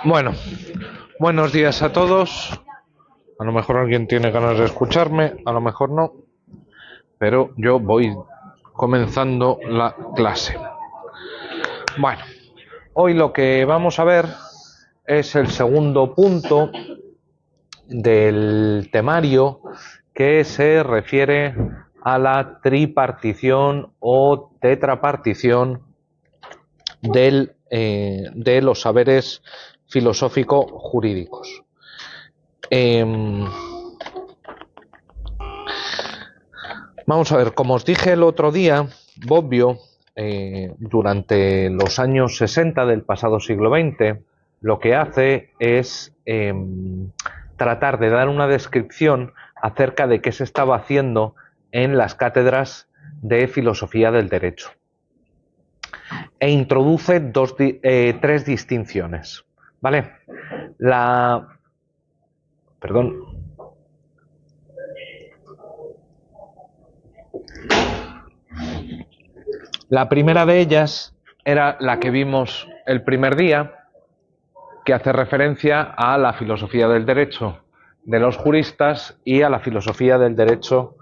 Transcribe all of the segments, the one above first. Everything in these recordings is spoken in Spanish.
Bueno, buenos días a todos. A lo mejor alguien tiene ganas de escucharme, a lo mejor no, pero yo voy comenzando la clase. Bueno, hoy lo que vamos a ver es el segundo punto del temario que se refiere a la tripartición o tetrapartición de los saberes filosófico-jurídicos. Vamos a ver, como os dije el otro día, Bobbio, durante los años 60 del pasado siglo XX, lo que hace es tratar de dar una descripción acerca de qué se estaba haciendo en las cátedras de filosofía del derecho. E introduce tres distinciones. ¿Vale? La primera de ellas era la que vimos el primer día, que hace referencia a la filosofía del derecho de los juristas y a la filosofía del derecho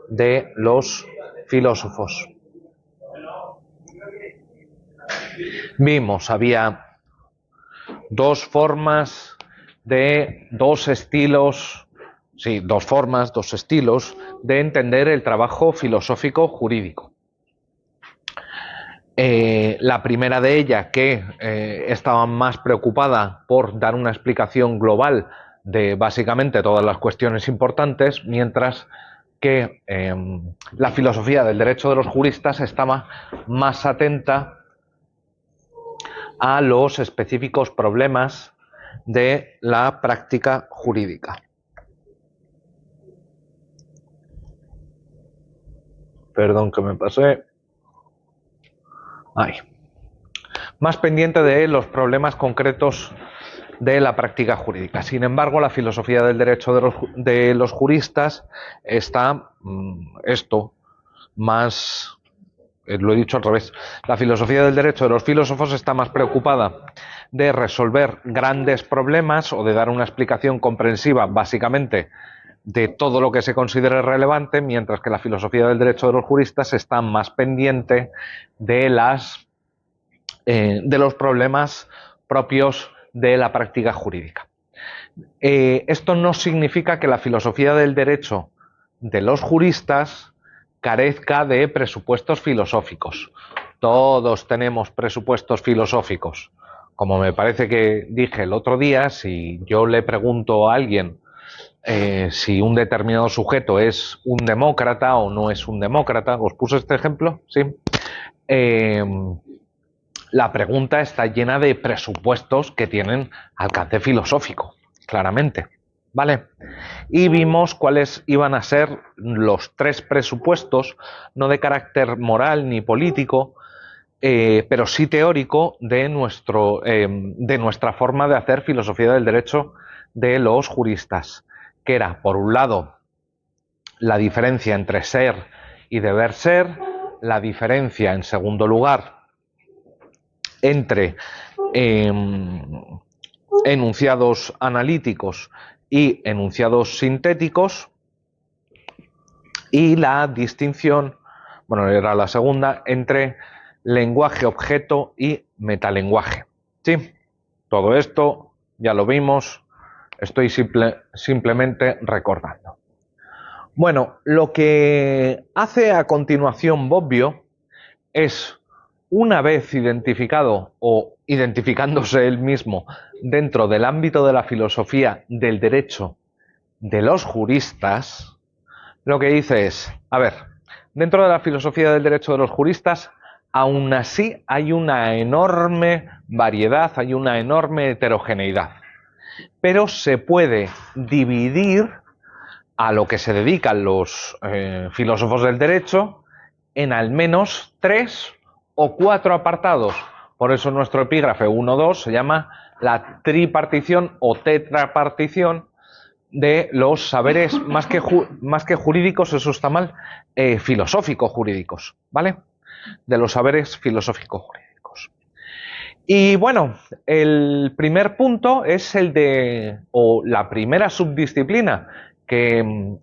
de los filósofos. Vimos, había dos formas dos estilos de entender el trabajo filosófico jurídico. La primera de ellas, que estaba más preocupada por dar una explicación global de básicamente todas las cuestiones importantes, mientras que la filosofía del derecho de los juristas estaba más atenta a los específicos problemas de la práctica jurídica. Perdón que me pasé. Ahí. Más pendiente de los problemas concretos de la práctica jurídica. Sin embargo, la filosofía del derecho de los juristas está lo he dicho al revés. La filosofía del derecho de los filósofos está más preocupada de resolver grandes problemas o de dar una explicación comprensiva, básicamente, de todo lo que se considere relevante, mientras que la filosofía del derecho de los juristas está más pendiente de los problemas propios de la práctica jurídica. Esto no significa que la filosofía del derecho de los juristas carezca de presupuestos filosóficos. Todos tenemos presupuestos filosóficos. Como me parece que dije el otro día, si yo le pregunto a alguien si un determinado sujeto es un demócrata o no es un demócrata, ¿os puse este ejemplo? Sí. La pregunta está llena de presupuestos que tienen alcance filosófico, claramente. ¿Vale? Y vimos cuáles iban a ser los tres presupuestos, no de carácter moral ni político, pero sí teórico de nuestra forma de hacer filosofía del derecho de los juristas, que era, por un lado, la diferencia entre ser y deber ser, la diferencia, en segundo lugar, entre enunciados analíticos y enunciados sintéticos, y la distinción, bueno, era la segunda, entre lenguaje objeto y metalenguaje. ¿Sí? Todo esto ya lo vimos, estoy simplemente recordando. Bueno, lo que hace a continuación Bobbio es, una vez identificado o identificándose él mismo dentro del ámbito de la filosofía del derecho de los juristas, lo que dice es, a ver, dentro de la filosofía del derecho de los juristas, aún así hay una enorme variedad, hay una enorme heterogeneidad, pero se puede dividir a lo que se dedican los filósofos del derecho en al menos 3 o 4 apartados. Por eso nuestro epígrafe 1.2 se llama la tripartición o tetrapartición de los saberes más que jurídicos, eso está mal, filosófico-jurídicos, ¿vale? De los saberes filosófico-jurídicos. Y bueno, el primer punto es el de, o la primera subdisciplina que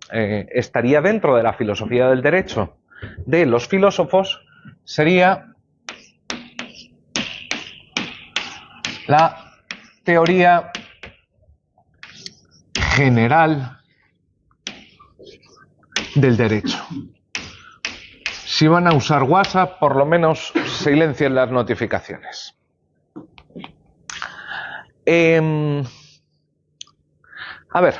estaría dentro de la filosofía del derecho de los filósofos, sería la teoría general del derecho. Si van a usar WhatsApp, por lo menos silencien las notificaciones. A ver,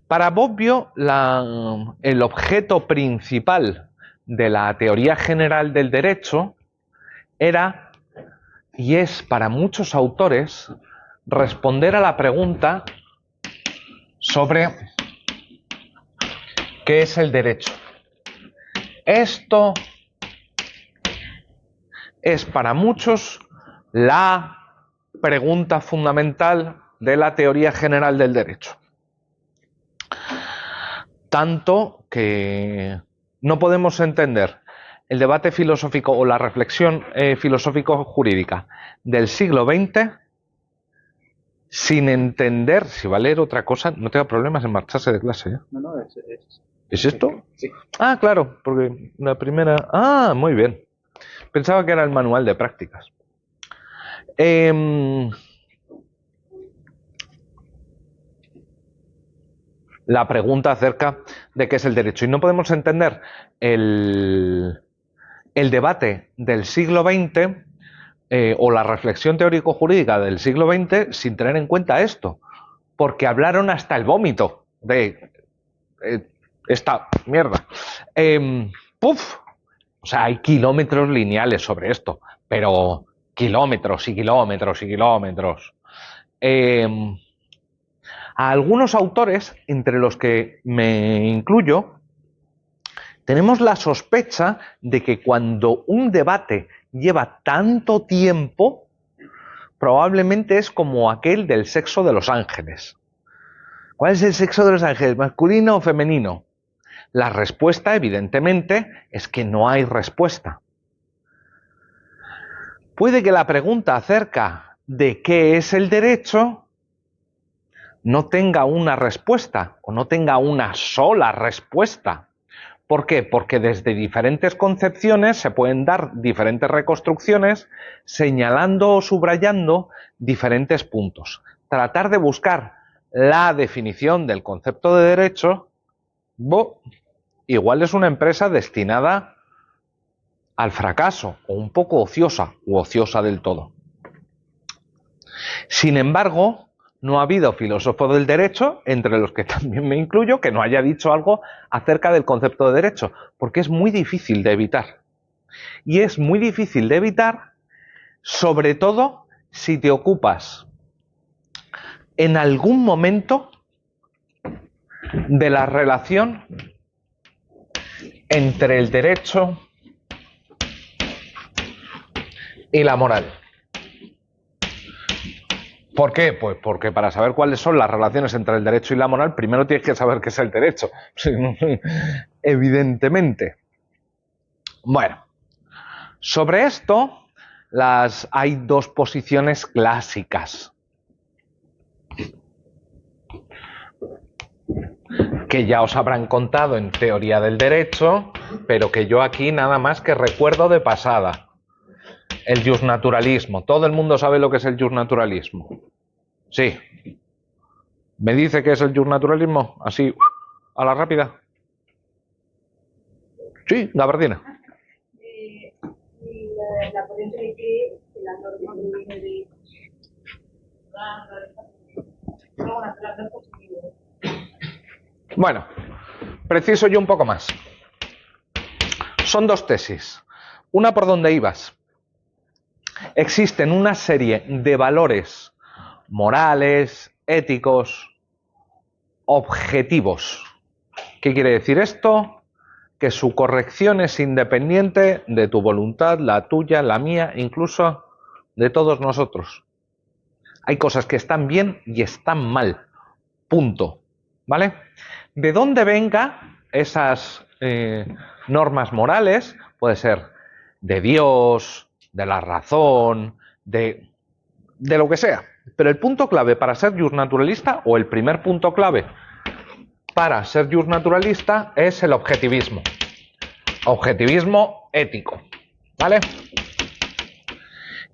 para Bobbio, el objeto principal de la teoría general del derecho era, y es para muchos autores, responder a la pregunta sobre qué es el derecho. Esto es para muchos la pregunta fundamental de la teoría general del derecho. Tanto que no podemos entender el debate filosófico o la reflexión filosófico-jurídica del siglo XX sin entender, si va a leer otra cosa, no tenga problemas en marcharse de clase. ¿Eh? No, ¿Es esto? Sí. Ah, claro, porque la primera... Ah, muy bien. Pensaba que era el manual de prácticas. La pregunta acerca de qué es el derecho. Y no podemos entender el debate del siglo XX o la reflexión teórico-jurídica del siglo XX sin tener en cuenta esto. Porque hablaron hasta el vómito de esta mierda. ¡Puf! O sea, hay kilómetros lineales sobre esto, pero kilómetros y kilómetros y kilómetros. A algunos autores, entre los que me incluyo, tenemos la sospecha de que cuando un debate lleva tanto tiempo, probablemente es como aquel del sexo de los ángeles. ¿Cuál es el sexo de los ángeles? ¿Masculino o femenino? La respuesta, evidentemente, es que no hay respuesta. Puede que la pregunta acerca de qué es el derecho no tenga una respuesta o no tenga una sola respuesta. ¿Por qué? Porque desde diferentes concepciones se pueden dar diferentes reconstrucciones señalando o subrayando diferentes puntos. Tratar de buscar la definición del concepto de derecho, igual es una empresa destinada al fracaso o un poco ociosa u ociosa del todo. Sin embargo, no ha habido filósofo del derecho, entre los que también me incluyo, que no haya dicho algo acerca del concepto de derecho, porque es muy difícil de evitar. Y es muy difícil de evitar, sobre todo si te ocupas en algún momento de la relación entre el derecho y la moral. ¿Por qué? Pues porque para saber cuáles son las relaciones entre el derecho y la moral, primero tienes que saber qué es el derecho. Evidentemente. Bueno, sobre esto hay dos posiciones clásicas que ya os habrán contado en teoría del derecho, pero que yo aquí nada más que recuerdo de pasada. El justnaturalismo. ¿Todo el mundo sabe lo que es el justnaturalismo? Sí. ¿Me dice qué es el justnaturalismo? Así, a la rápida. Sí, Gabardina. La corriente de que la norma proviene de... Bueno, preciso yo un poco más. Son dos tesis. Una por donde ibas. Existen una serie de valores morales, éticos, objetivos. ¿Qué quiere decir esto? Que su corrección es independiente de tu voluntad, la tuya, la mía, incluso de todos nosotros. Hay cosas que están bien y están mal. Punto. ¿Vale? De dónde venga esas normas morales, puede ser de Dios, de la razón, de lo que sea. Pero el punto clave para ser justnaturalista, o el primer punto clave para ser justnaturalista, es el objetivismo. Objetivismo ético, ¿vale?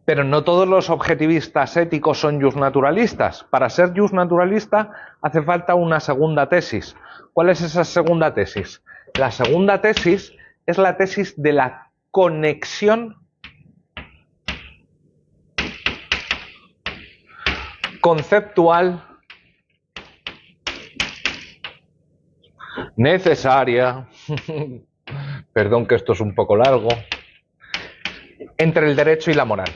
Pero no todos los objetivistas éticos son justnaturalistas. Para ser justnaturalista hace falta una segunda tesis. ¿Cuál es esa segunda tesis? La segunda tesis es la tesis de la conexión conceptual necesaria, perdón que esto es un poco largo, entre el derecho y la moral.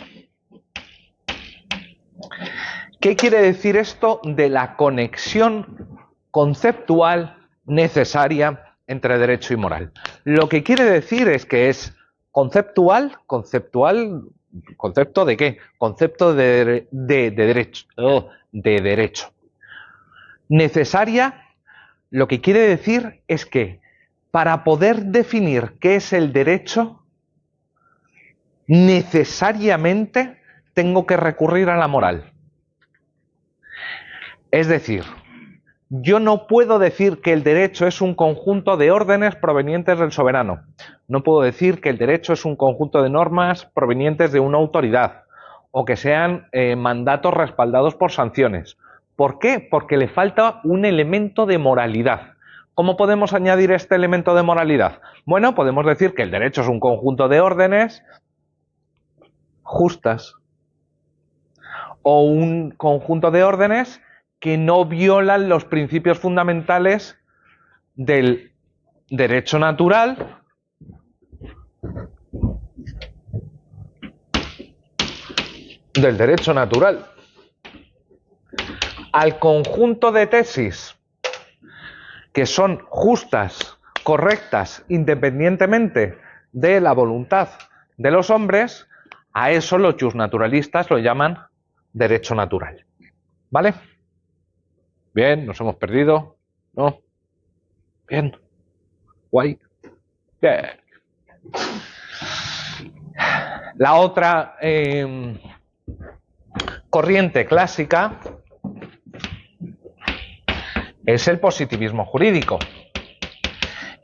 ¿Qué quiere decir esto de la conexión conceptual necesaria entre derecho y moral? Lo que quiere decir es que es conceptual, ¿concepto de qué? Concepto de derecho. Necesaria, lo que quiere decir es que para poder definir qué es el derecho, necesariamente tengo que recurrir a la moral. Es decir, yo no puedo decir que el derecho es un conjunto de órdenes provenientes del soberano. No puedo decir que el derecho es un conjunto de normas provenientes de una autoridad o que sean mandatos respaldados por sanciones. ¿Por qué? Porque le falta un elemento de moralidad. ¿Cómo podemos añadir este elemento de moralidad? Bueno, podemos decir que el derecho es un conjunto de órdenes justas o un conjunto de órdenes que no violan los principios fundamentales del derecho natural al conjunto de tesis que son justas, correctas, independientemente de la voluntad de los hombres, a eso los justnaturalistas lo llaman derecho natural. ¿Vale? Bien, nos hemos perdido. ¿No? Bien. Guay. Bien. La otra corriente clásica es el positivismo jurídico.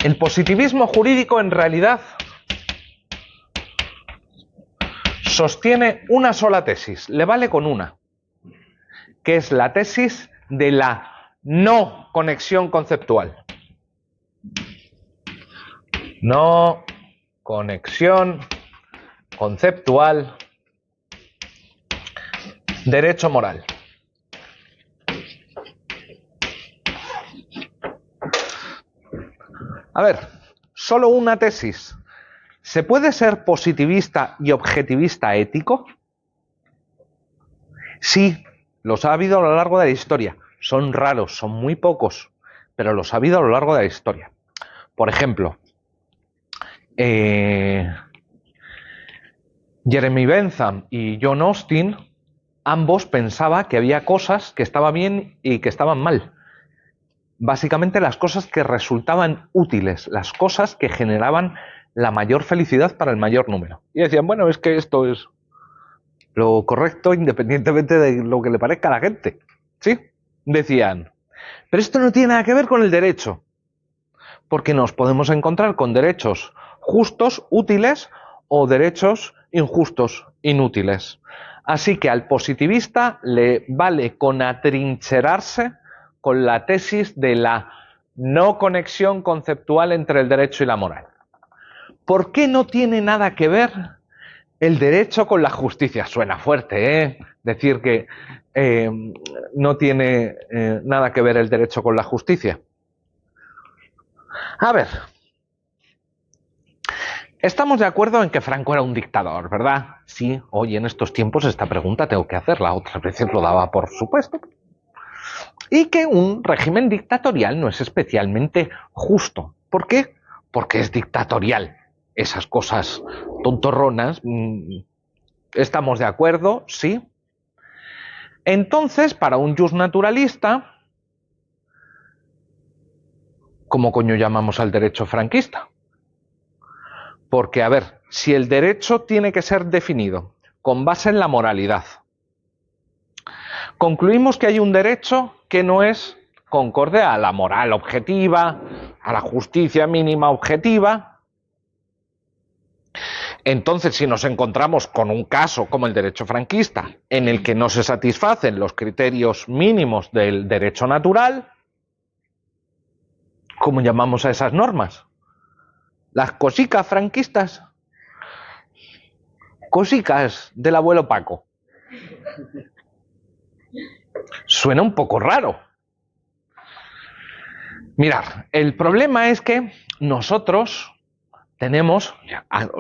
El positivismo jurídico en realidad sostiene una sola tesis, le vale con una, que es la tesis de la no conexión conceptual. No conexión conceptual, derecho moral. A ver, solo una tesis. ¿Se puede ser positivista y objetivista ético? Sí, los ha habido a lo largo de la historia. Son raros, son muy pocos, pero los ha habido a lo largo de la historia. Por ejemplo, Jeremy Bentham y John Austin, ambos pensaban que había cosas que estaban bien y que estaban mal. Básicamente las cosas que resultaban útiles, las cosas que generaban la mayor felicidad para el mayor número. Y decían, bueno, es que esto es lo correcto independientemente de lo que le parezca a la gente. ¿Sí? Decían, pero esto no tiene nada que ver con el derecho, porque nos podemos encontrar con derechos justos, útiles, o derechos injustos, inútiles. Así que al positivista le vale con atrincherarse con la tesis de la no conexión conceptual entre el derecho y la moral. ¿Por qué no tiene nada que ver el derecho con la justicia? Suena fuerte, ¿eh? Decir que no tiene nada que ver el derecho con la justicia. A ver, estamos de acuerdo en que Franco era un dictador, ¿verdad? Sí, hoy en estos tiempos esta pregunta tengo que hacerla, otras veces lo daba por supuesto. Y que un régimen dictatorial no es especialmente justo. ¿Por qué? Porque es dictatorial. Esas cosas tontorronas, ¿estamos de acuerdo? Sí. Entonces, para un justnaturalista, ¿cómo coño llamamos al derecho franquista? Porque, a ver, si el derecho tiene que ser definido con base en la moralidad. Concluimos que hay un derecho que no es concorde a la moral objetiva, a la justicia mínima objetiva. Entonces, si nos encontramos con un caso como el derecho franquista, en el que no se satisfacen los criterios mínimos del derecho natural, ¿cómo llamamos a esas normas? Las cosicas franquistas. Cosicas del abuelo Paco. Suena un poco raro. Mirad, el problema es que nosotros tenemos,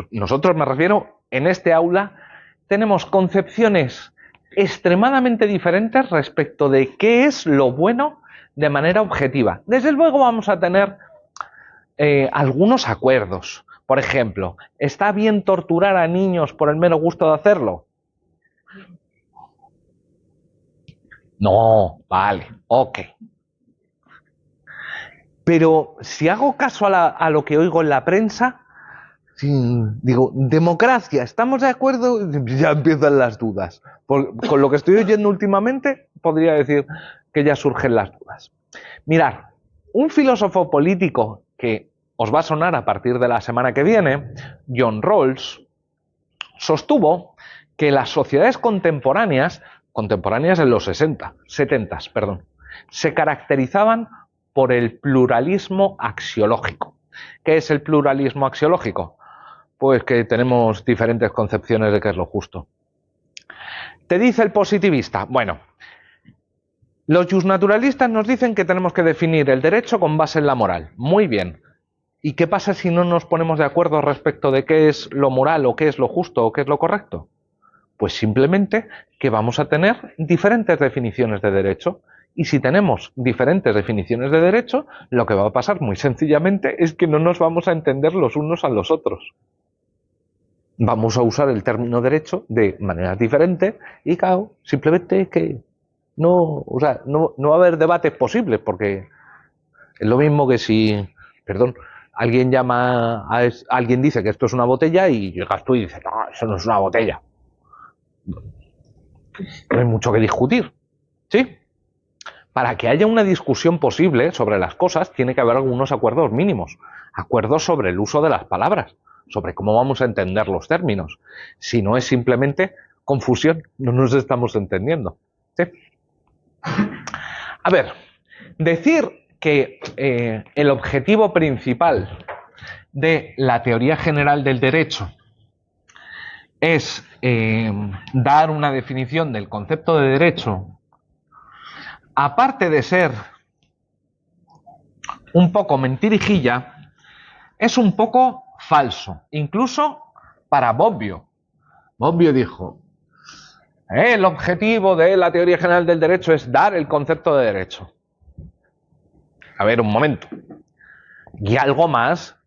nosotros me refiero, en este aula, tenemos concepciones extremadamente diferentes respecto de qué es lo bueno de manera objetiva. Desde luego vamos a tener algunos acuerdos. Por ejemplo, ¿está bien torturar a niños por el mero gusto de hacerlo? No, vale, ok. Pero si hago caso a lo que oigo en la prensa, digo, democracia, ¿estamos de acuerdo? Ya empiezan las dudas. Con lo que estoy oyendo últimamente, podría decir que ya surgen las dudas. Mirad, un filósofo político que os va a sonar a partir de la semana que viene, John Rawls, sostuvo que las sociedades contemporáneas en los 70, se caracterizaban por el pluralismo axiológico. ¿Qué es el pluralismo axiológico? Pues que tenemos diferentes concepciones de qué es lo justo. ¿Te dice el positivista? Bueno, los justnaturalistas nos dicen que tenemos que definir el derecho con base en la moral. Muy bien. ¿Y qué pasa si no nos ponemos de acuerdo respecto de qué es lo moral o qué es lo justo o qué es lo correcto? Pues simplemente que vamos a tener diferentes definiciones de derecho. Y si tenemos diferentes definiciones de derecho, lo que va a pasar muy sencillamente es que no nos vamos a entender los unos a los otros. Vamos a usar el término derecho de maneras diferentes y claro, simplemente es que no va a haber debates posibles porque es lo mismo que si, alguien alguien dice que esto es una botella y llegas tú y dices, no, eso no es una botella. No hay mucho que discutir, ¿sí? Para que haya una discusión posible sobre las cosas, tiene que haber algunos acuerdos mínimos. Acuerdos sobre el uso de las palabras, sobre cómo vamos a entender los términos. Si no es simplemente confusión, no nos estamos entendiendo. ¿Sí? A ver, decir que el objetivo principal de la teoría general del derecho es dar una definición del concepto de derecho, aparte de ser un poco mentirijilla, es un poco falso, incluso para Bobbio. Bobbio dijo, el objetivo de la teoría general del derecho es dar el concepto de derecho. A ver, un momento. ¿Y algo más?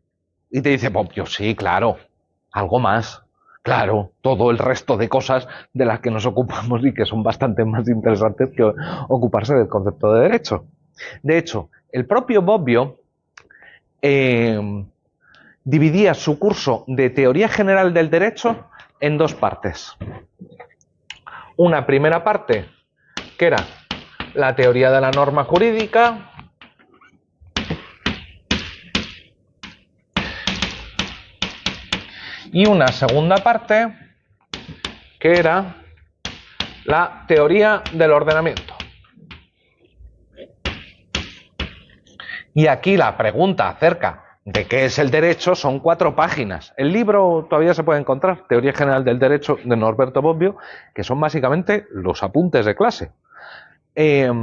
Y te dice Bobbio, sí, claro, algo más. Claro, todo el resto de cosas de las que nos ocupamos y que son bastante más interesantes que ocuparse del concepto de derecho. De hecho, el propio Bobbio dividía su curso de teoría general del derecho en dos partes. Una primera parte, que era la teoría de la norma jurídica, y una segunda parte, que era la teoría del ordenamiento. Y aquí la pregunta acerca de qué es el derecho son 4 páginas. El libro todavía se puede encontrar, Teoría General del Derecho, de Norberto Bobbio, que son básicamente los apuntes de clase. ¿Qué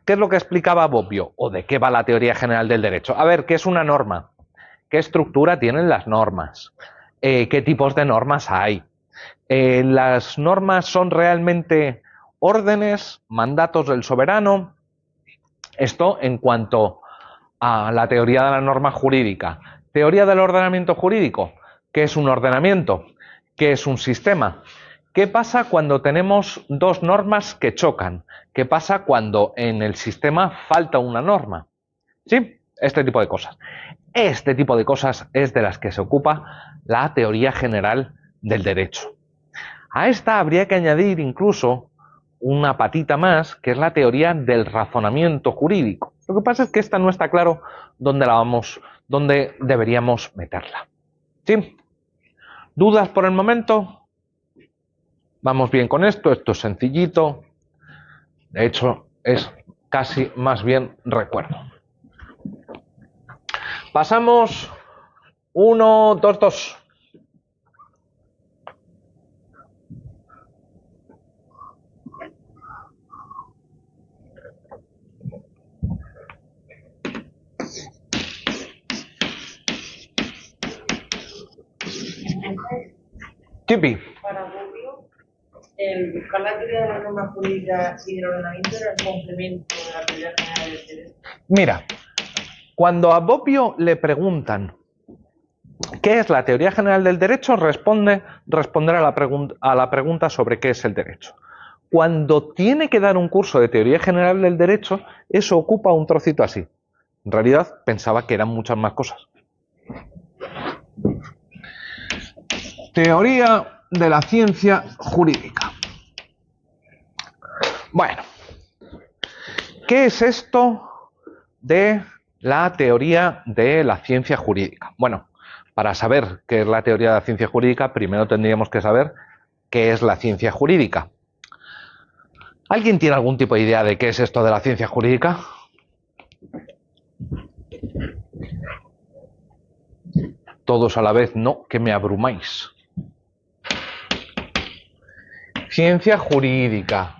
es lo que explicaba Bobbio? ¿O de qué va la teoría general del derecho? A ver, ¿qué es una norma? ¿Qué estructura tienen las normas? ¿Qué tipos de normas hay? ¿Las normas son realmente órdenes, mandatos del soberano? Esto en cuanto a la teoría de la norma jurídica. Teoría del ordenamiento jurídico. ¿Qué es un ordenamiento? ¿Qué es un sistema? ¿Qué pasa cuando tenemos dos normas que chocan? ¿Qué pasa cuando en el sistema falta una norma? ¿Sí? Este tipo de cosas. Este tipo de cosas es de las que se ocupa la teoría general del derecho. A esta habría que añadir incluso una patita más, que es la teoría del razonamiento jurídico. Lo que pasa es que esta no está claro dónde deberíamos meterla. ¿Sí? ¿Dudas por el momento? Vamos bien con esto es sencillito. De hecho, es casi más bien recuerdo. Pasamos 1, 2, 2. Kipi. Para Bobbio, el buscar la teoría de la norma jurídica y del ordenamiento era el complemento de la teoría general del derecho. Mira, cuando a Bobbio le preguntan ¿qué es la teoría general del derecho? Responder a la pregunta sobre qué es el derecho. Cuando tiene que dar un curso de teoría general del derecho, eso ocupa un trocito así. En realidad pensaba que eran muchas más cosas. Teoría de la ciencia jurídica. Bueno, ¿qué es esto de la teoría de la ciencia jurídica? Bueno, para saber qué es la teoría de la ciencia jurídica, primero tendríamos que saber qué es la ciencia jurídica. ¿Alguien tiene algún tipo de idea de qué es esto de la ciencia jurídica? Todos a la vez, no, que me abrumáis. Ciencia jurídica,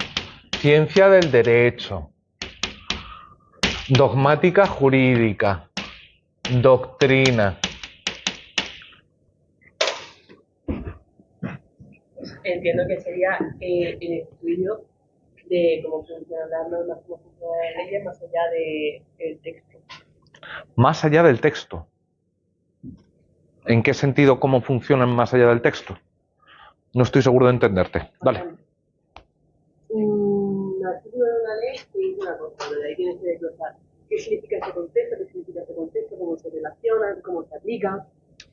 ciencia del derecho, dogmática jurídica, doctrina. Entiendo que sería el estudio de cómo funcionan las normas, cómo funcionan las leyes, más allá del texto. Más allá del texto. ¿En qué sentido cómo funcionan más allá del texto? No estoy seguro de entenderte. Dale. Un artículo de una ley te dice una cosa, pero de ahí tienes que desglosar qué significa ese contexto, cómo se relaciona, cómo se aplica.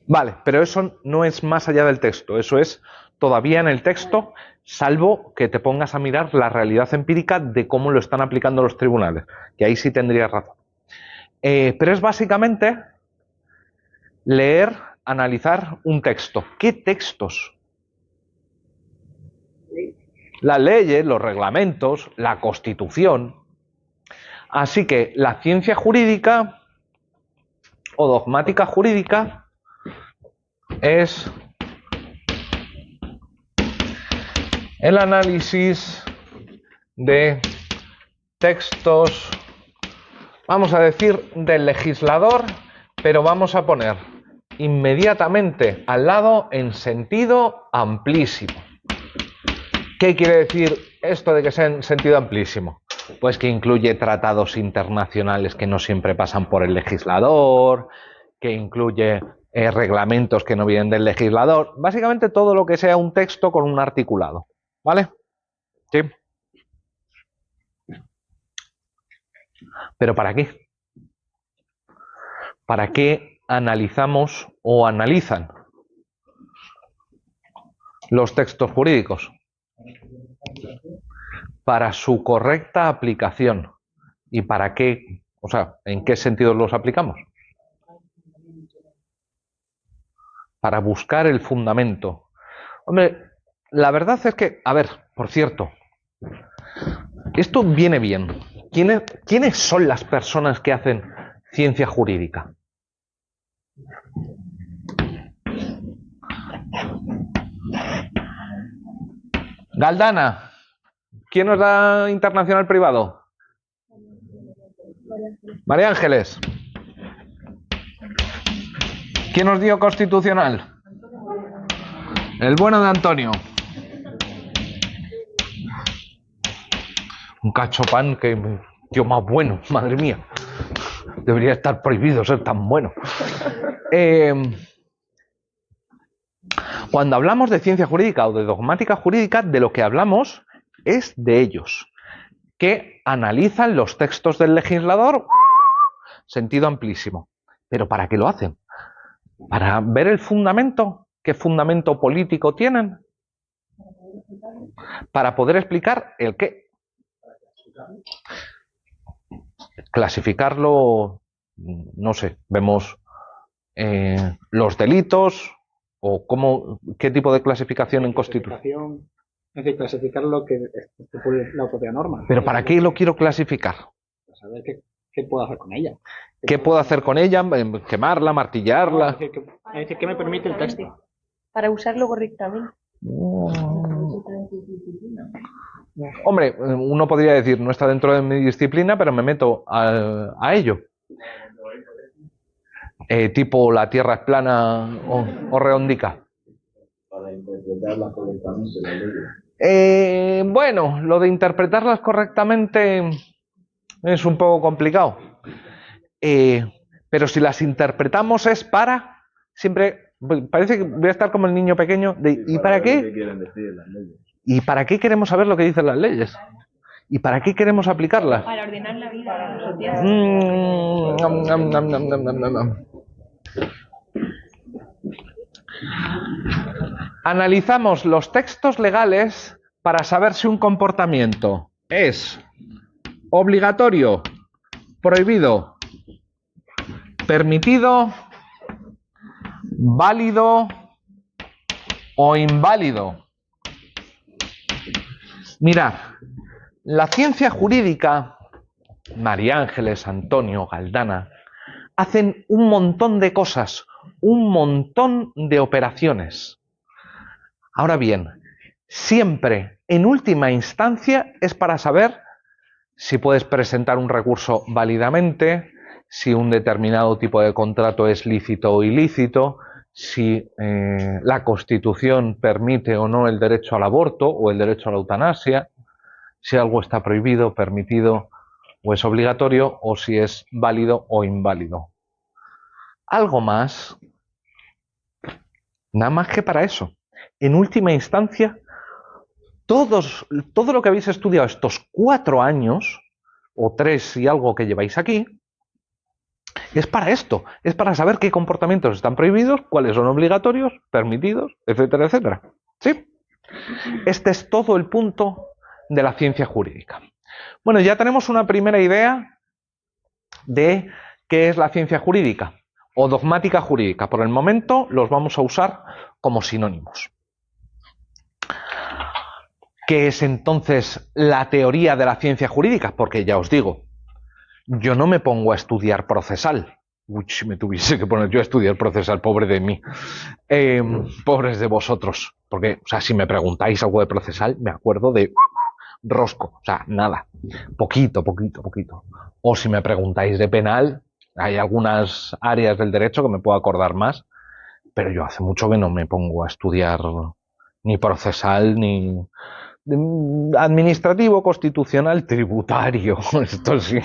Vale, pero eso no es más allá del texto, eso es todavía en el texto, salvo que te pongas a mirar la realidad empírica de cómo lo están aplicando los tribunales, que ahí sí tendrías razón. Pero es básicamente leer, analizar un texto. ¿Qué textos? Las leyes, los reglamentos, la Constitución. Así que la ciencia jurídica o dogmática jurídica es el análisis de textos, vamos a decir, del legislador, pero vamos a poner inmediatamente al lado en sentido amplísimo. ¿Qué quiere decir esto de que sea en sentido amplísimo? Pues que incluye tratados internacionales que no siempre pasan por el legislador, que incluye reglamentos que no vienen del legislador, básicamente todo lo que sea un texto con un articulado, ¿vale? Sí. ¿Pero para qué? ¿Para qué analizamos o analizan los textos jurídicos? Para su correcta aplicación. ¿Y para qué? O sea, ¿en qué sentido los aplicamos? Para buscar el fundamento. Hombre, la verdad es que, a ver, por cierto, esto viene bien. ¿Quiénes son las personas que hacen ciencia jurídica? Galdana, ¿quién nos da internacional privado? María Ángeles. ¿Quién nos dio constitucional? El bueno de Antonio. Un cachopán que, tío, más bueno, madre mía. Debería estar prohibido ser tan bueno. Cuando hablamos de ciencia jurídica o de dogmática jurídica, de lo que hablamos es de ellos, que analizan los textos del legislador, sentido amplísimo. ¿Pero para qué lo hacen? ¿Para ver el fundamento? ¿Qué fundamento político tienen? Para poder explicar el qué. Clasificarlo, no sé, vemos los delitos o qué tipo de clasificación en Constitución. Es decir, clasificar lo que estipule la propia norma. Pero ¿para qué lo quiero clasificar? Para saber qué puedo hacer con ella. ¿Qué puedo hacer con ella? ¿Quemarla, martillarla? Es decir, ¿qué me permite el texto? Para usarlo correctamente. Hombre, uno podría decir, no está dentro de mi disciplina, pero me meto a ello. Tipo la Tierra es plana o redondica. Para interpretarlas correctamente las leyes. Bueno, lo de interpretarlas correctamente es un poco complicado. Pero si las interpretamos es para... Siempre parece que voy a estar como el niño pequeño de ¿y para qué? ¿Qué quieren decir las leyes? ¿Y para qué queremos saber lo que dicen las leyes? ¿Y para qué queremos aplicarlas? Para ordenar la vida de la sociedad. Analizamos los textos legales para saber si un comportamiento es obligatorio, prohibido, permitido, válido o inválido. Mirad, la ciencia jurídica, María Ángeles, Antonio, Galdana, hacen un montón de cosas, un montón de operaciones. Ahora bien, siempre, en última instancia, es para saber si puedes presentar un recurso válidamente, si un determinado tipo de contrato es lícito o ilícito, si la Constitución permite o no el derecho al aborto o el derecho a la eutanasia, si algo está prohibido, permitido o es obligatorio, o si es válido o inválido. Algo más, nada más que para eso. En última instancia, todo lo que habéis estudiado estos 4 años, o 3 y algo que lleváis aquí, es para esto, es para saber qué comportamientos están prohibidos, cuáles son obligatorios, permitidos, etcétera, etcétera. ¿Sí? Este es todo el punto de la ciencia jurídica. Bueno, ya tenemos una primera idea de qué es la ciencia jurídica o dogmática jurídica. Por el momento los vamos a usar como sinónimos. ¿Qué es entonces la teoría de la ciencia jurídica? Porque ya os digo, yo no me pongo a estudiar procesal. Uy, si me tuviese que poner yo a estudiar procesal, pobre de mí. Pobres de vosotros. Porque, o sea, si me preguntáis algo de procesal, me acuerdo de rosco. O sea, nada. Poquito. O si me preguntáis de penal, hay algunas áreas del derecho que me puedo acordar más. Pero yo hace mucho que no me pongo a estudiar ni procesal, ni administrativo, constitucional, tributario. Esto sí.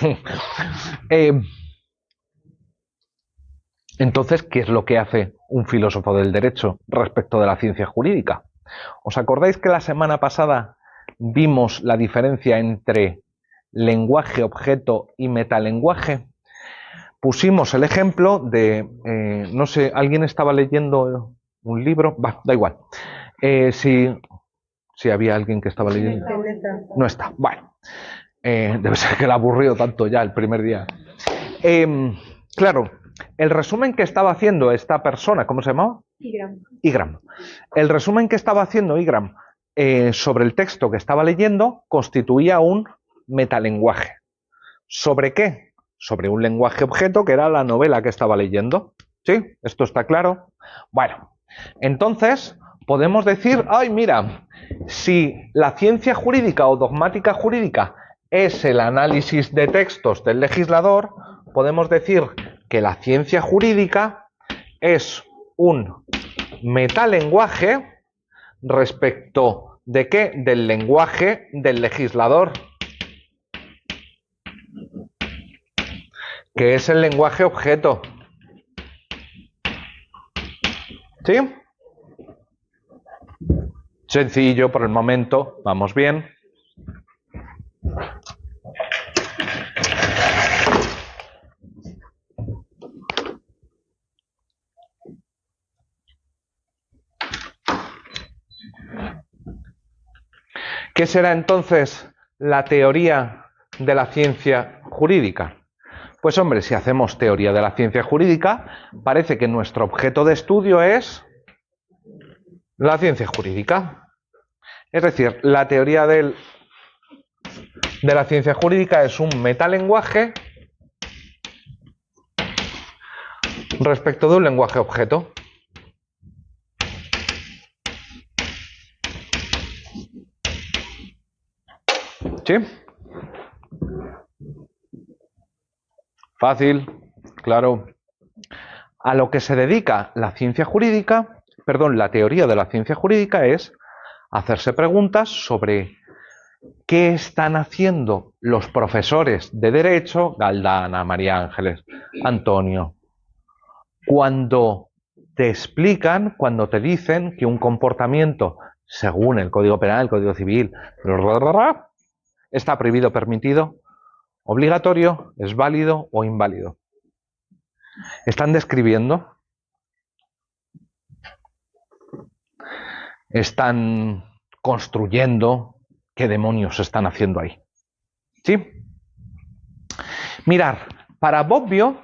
Entonces, ¿qué es lo que hace un filósofo del derecho respecto de la ciencia jurídica? ¿Os acordáis que la semana pasada vimos la diferencia entre lenguaje, objeto y metalenguaje? Pusimos el ejemplo de, no sé, ¿alguien estaba leyendo un libro? Da igual. Si había alguien que estaba leyendo. No está. Bueno, debe ser que le ha aburrido tanto ya el primer día. Claro, el resumen que estaba haciendo esta persona, ¿cómo se llamaba? Igram. El resumen que estaba haciendo Igram sobre el texto que estaba leyendo constituía un metalenguaje. ¿Sobre qué? Sobre un lenguaje objeto que era la novela que estaba leyendo. ¿Sí? ¿Esto está claro? Bueno, entonces podemos decir, ay, mira, si la ciencia jurídica o dogmática jurídica es el análisis de textos del legislador, podemos decir que la ciencia jurídica es un metalenguaje respecto de qué? Del lenguaje del legislador, que es el lenguaje objeto. ¿Sí? Sencillo por el momento, vamos bien. ¿Qué será entonces la teoría de la ciencia jurídica? Pues hombre, si hacemos teoría de la ciencia jurídica, parece que nuestro objeto de estudio es la ciencia jurídica. Es decir, la teoría de la ciencia jurídica es un metalenguaje respecto de un lenguaje objeto. ¿Sí? Fácil, claro. A lo que se dedica la ciencia jurídica, la teoría de la ciencia jurídica es hacerse preguntas sobre qué están haciendo los profesores de Derecho, Galdana, María Ángeles, Antonio, cuando te explican, cuando te dicen que un comportamiento, según el Código Penal, el Código Civil, está prohibido, permitido, obligatorio, es válido o inválido. Están describiendo, están construyendo, qué demonios están haciendo ahí. ¿Sí? Mirar, para Bobbio,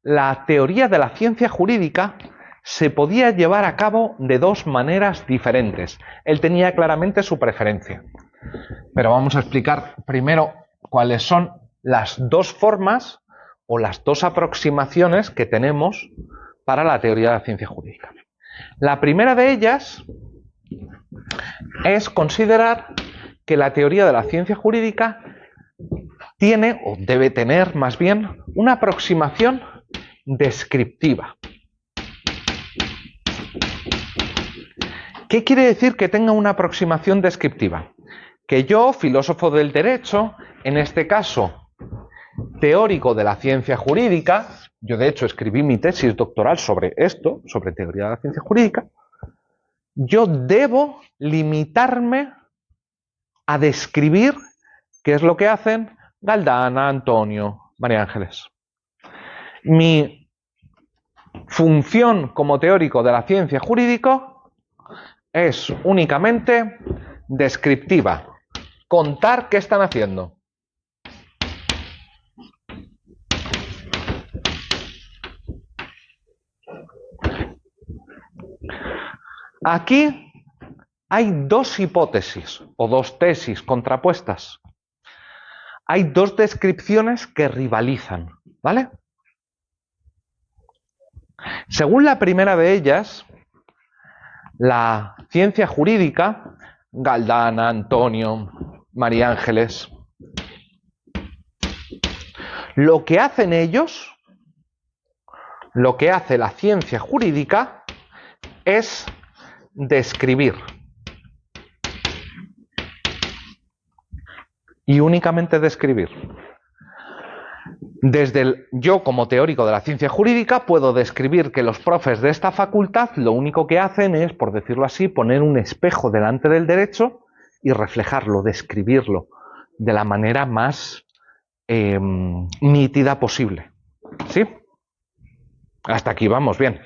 la teoría de la ciencia jurídica se podía llevar a cabo de dos maneras diferentes. Él tenía claramente su preferencia. Pero vamos a explicar primero cuáles son las dos formas o las dos aproximaciones que tenemos para la teoría de la ciencia jurídica. La primera de ellas es considerar que la teoría de la ciencia jurídica tiene, o debe tener más bien, una aproximación descriptiva. ¿Qué quiere decir que tenga una aproximación descriptiva? Que yo, filósofo del derecho, en este caso teórico de la ciencia jurídica, yo de hecho escribí mi tesis doctoral sobre esto, sobre teoría de la ciencia jurídica, yo debo limitarme a describir qué es lo que hacen Galdana, Antonio, María Ángeles. Mi función como teórico de la ciencia jurídica es únicamente descriptiva. Contar qué están haciendo. Aquí hay dos hipótesis o dos tesis contrapuestas. Hay dos descripciones que rivalizan, ¿vale? Según la primera de ellas, la ciencia jurídica, Galdana, Antonio, María Ángeles, lo que hacen ellos, lo que hace la ciencia jurídica es describir. Y únicamente describir. Yo, como teórico de la ciencia jurídica, puedo describir que los profes de esta facultad lo único que hacen es, por decirlo así, poner un espejo delante del derecho y reflejarlo, describirlo de la manera más nítida posible. ¿Sí? Hasta aquí vamos bien.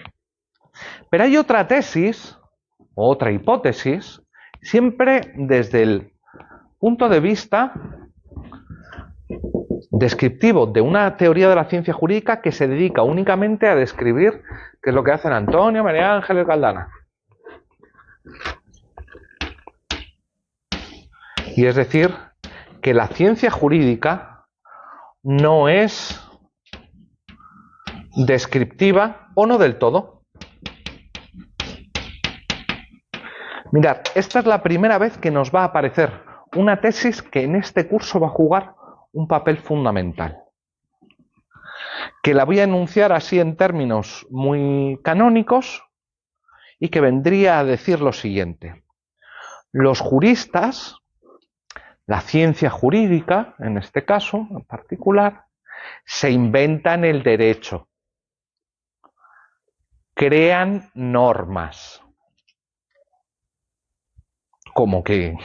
Pero hay otra tesis, otra hipótesis, siempre desde el punto de vista descriptivo de una teoría de la ciencia jurídica que se dedica únicamente a describir qué es lo que hacen Antonio, María Ángeles, Galdana. Y es decir, que la ciencia jurídica no es descriptiva o no del todo. Mirad, esta es la primera vez que nos va a aparecer una tesis que en este curso va a jugar un papel fundamental. Que la voy a enunciar así en términos muy canónicos y que vendría a decir lo siguiente. Los juristas, la ciencia jurídica, en este caso en particular, se inventan el derecho. Crean normas. ¿Cómo que?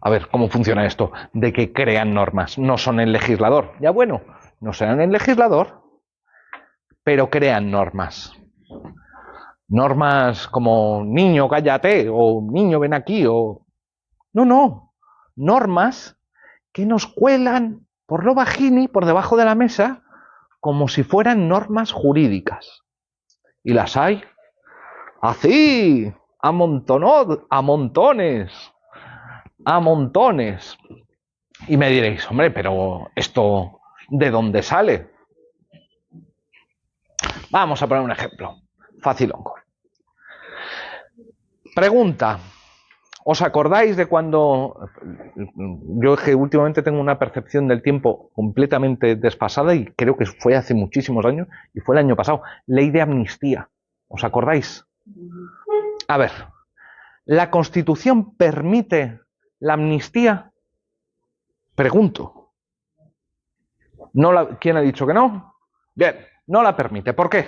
A ver, ¿cómo funciona esto? De que crean normas. No son el legislador. Ya bueno, no serán el legislador, pero crean normas. Normas como niño, cállate, o niño, ven aquí, o... No. normas que nos cuelan por lo bajini, por debajo de la mesa, como si fueran normas jurídicas. Y las hay así, a montones, a montones. Y me diréis, hombre, pero ¿esto de dónde sale? Vamos a poner un ejemplo, facilongo. Pregunta, ¿os acordáis de cuando... Yo es que últimamente tengo una percepción del tiempo completamente desfasada y creo que fue hace muchísimos años y fue el año pasado. Ley de amnistía. ¿Os acordáis? A ver, ¿la Constitución permite la amnistía? Pregunto. ¿Quién ha dicho que no? Bien, no la permite. ¿Por qué?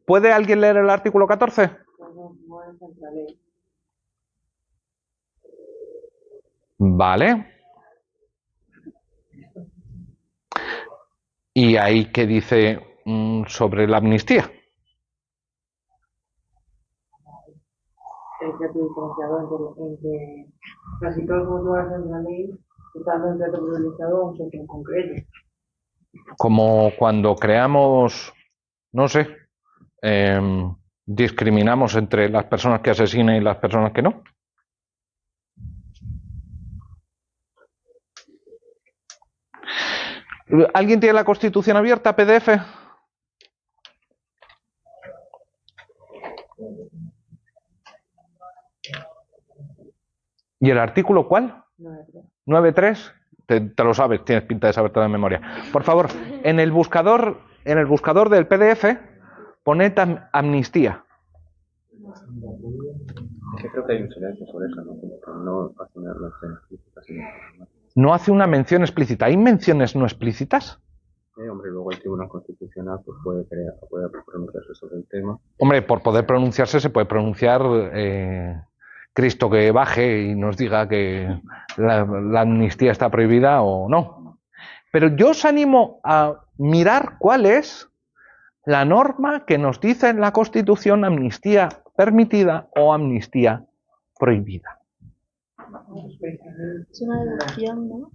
¿Puede alguien leer el artículo 14? Vale. ¿Y ahí qué dice sobre la amnistía? El cierto diferenciador entre casi todos los lugares de la ley totalmente pronunciado a un sitio en concreto. Como cuando creamos, no sé, discriminamos entre las personas que asesinan y las personas que no. ¿Alguien tiene la Constitución abierta, PDF? ¿Y el artículo cuál? 9.3. Te lo sabes, tienes pinta de saberte de memoria. Por favor, en el buscador del PDF, poned amnistía. Yo creo que hay un silencio sobre eso, ¿no? No hace una mención explícita, sino... No hace una mención explícita. ¿Hay menciones no explícitas? Hombre, luego el Tribunal Constitucional pues puede pronunciarse sobre el tema. Hombre, por poder pronunciarse se puede pronunciar Cristo que baje y nos diga que la amnistía está prohibida o no. Pero yo os animo a mirar cuál es la norma que nos dice en la Constitución amnistía permitida o amnistía prohibida. Es una deducción, ¿no?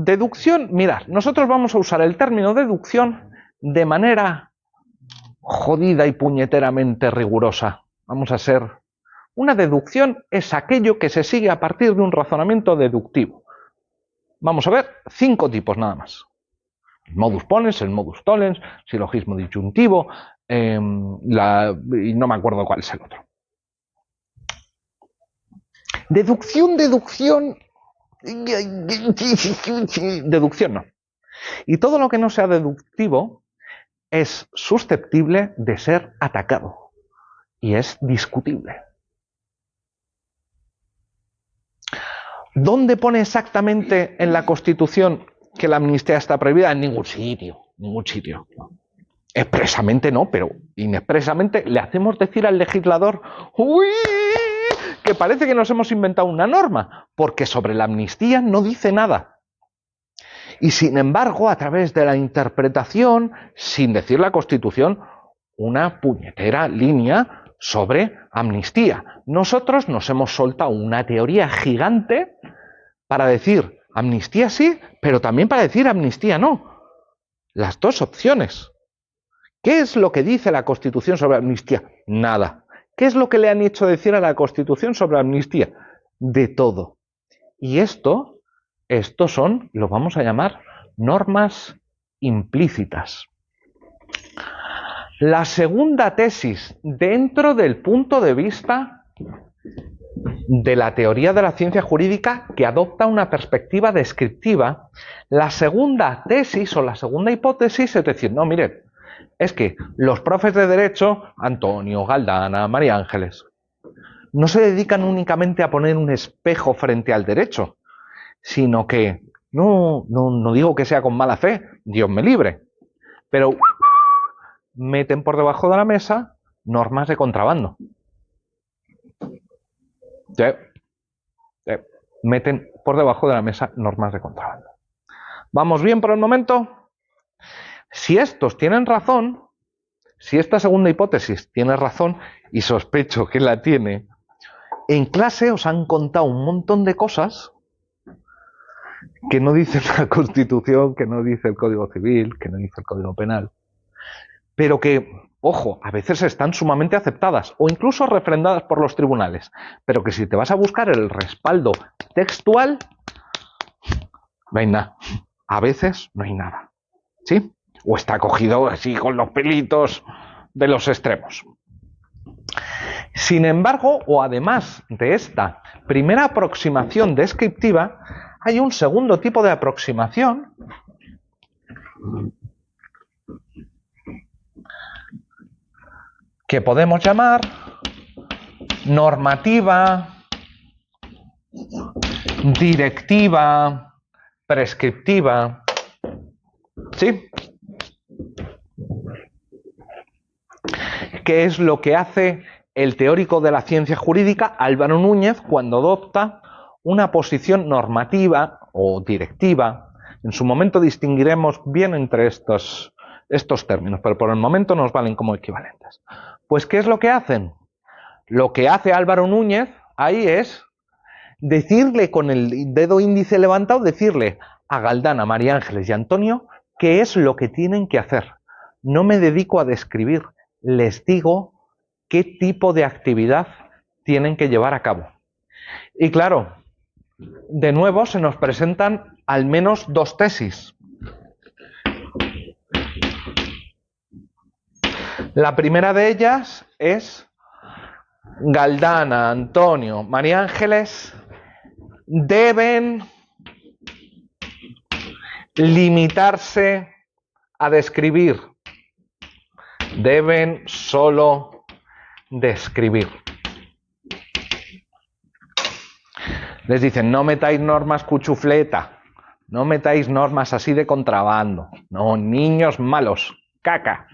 Deducción, mirad, nosotros vamos a usar el término deducción de manera jodida y puñeteramente rigurosa. Vamos a ser... Una deducción es aquello que se sigue a partir de un razonamiento deductivo. Vamos a ver 5 tipos nada más. El modus ponens, el modus tollens, silogismo disyuntivo, y no me acuerdo cuál es el otro. Deducción no. Y todo lo que no sea deductivo es susceptible de ser atacado y es discutible. ¿Dónde pone exactamente en la Constitución que la amnistía está prohibida? En ningún sitio. Expresamente no, pero inexpresamente le hacemos decir al legislador, ¡uy!, que parece que nos hemos inventado una norma, porque sobre la amnistía no dice nada. Y sin embargo, a través de la interpretación, sin decir la Constitución, una puñetera línea sobre amnistía. Nosotros nos hemos soltado una teoría gigante para decir amnistía sí, pero también para decir amnistía no. Las dos opciones. ¿Qué es lo que dice la Constitución sobre amnistía? Nada. ¿Qué es lo que le han hecho decir a la Constitución sobre amnistía? De todo. Y estos son, lo vamos a llamar, normas implícitas. La segunda tesis, dentro del punto de vista de la teoría de la ciencia jurídica que adopta una perspectiva descriptiva, la segunda tesis o la segunda hipótesis es decir, no, miren, es que los profes de Derecho, Antonio, Galdana, María Ángeles, no se dedican únicamente a poner un espejo frente al derecho, sino que, no digo que sea con mala fe, Dios me libre, pero meten por debajo de la mesa normas de contrabando. Meten por debajo de la mesa normas de contrabando. ¿Vamos bien por el momento? Si estos tienen razón, si esta segunda hipótesis tiene razón, y sospecho que la tiene, en clase os han contado un montón de cosas que no dice la Constitución, que no dice el Código Civil, que no dice el Código Penal, pero que, ojo, a veces están sumamente aceptadas o incluso refrendadas por los tribunales, pero que si te vas a buscar el respaldo textual, no hay nada. A veces no hay nada, ¿sí? O está cogido así con los pelitos de los extremos. Sin embargo, o además de esta primera aproximación descriptiva, hay un segundo tipo de aproximación que podemos llamar normativa, directiva, prescriptiva. ¿Sí? ¿Qué es lo que hace el teórico de la ciencia jurídica Álvaro Núñez cuando adopta una posición normativa o directiva? En su momento distinguiremos bien entre estos términos, pero por el momento nos valen como equivalentes. Pues, ¿qué es lo que hacen? Lo que hace Álvaro Núñez ahí es decirle con el dedo índice levantado, decirle a Galdana, María Ángeles y Antonio qué es lo que tienen que hacer. No me dedico a describir, les digo qué tipo de actividad tienen que llevar a cabo. Y claro, de nuevo se nos presentan al menos dos tesis. La primera de ellas es Galdana, Antonio, María Ángeles deben limitarse a describir. Deben solo describir. Les dicen, no metáis normas cuchufleta, no metáis normas así de contrabando, no, niños malos, caca.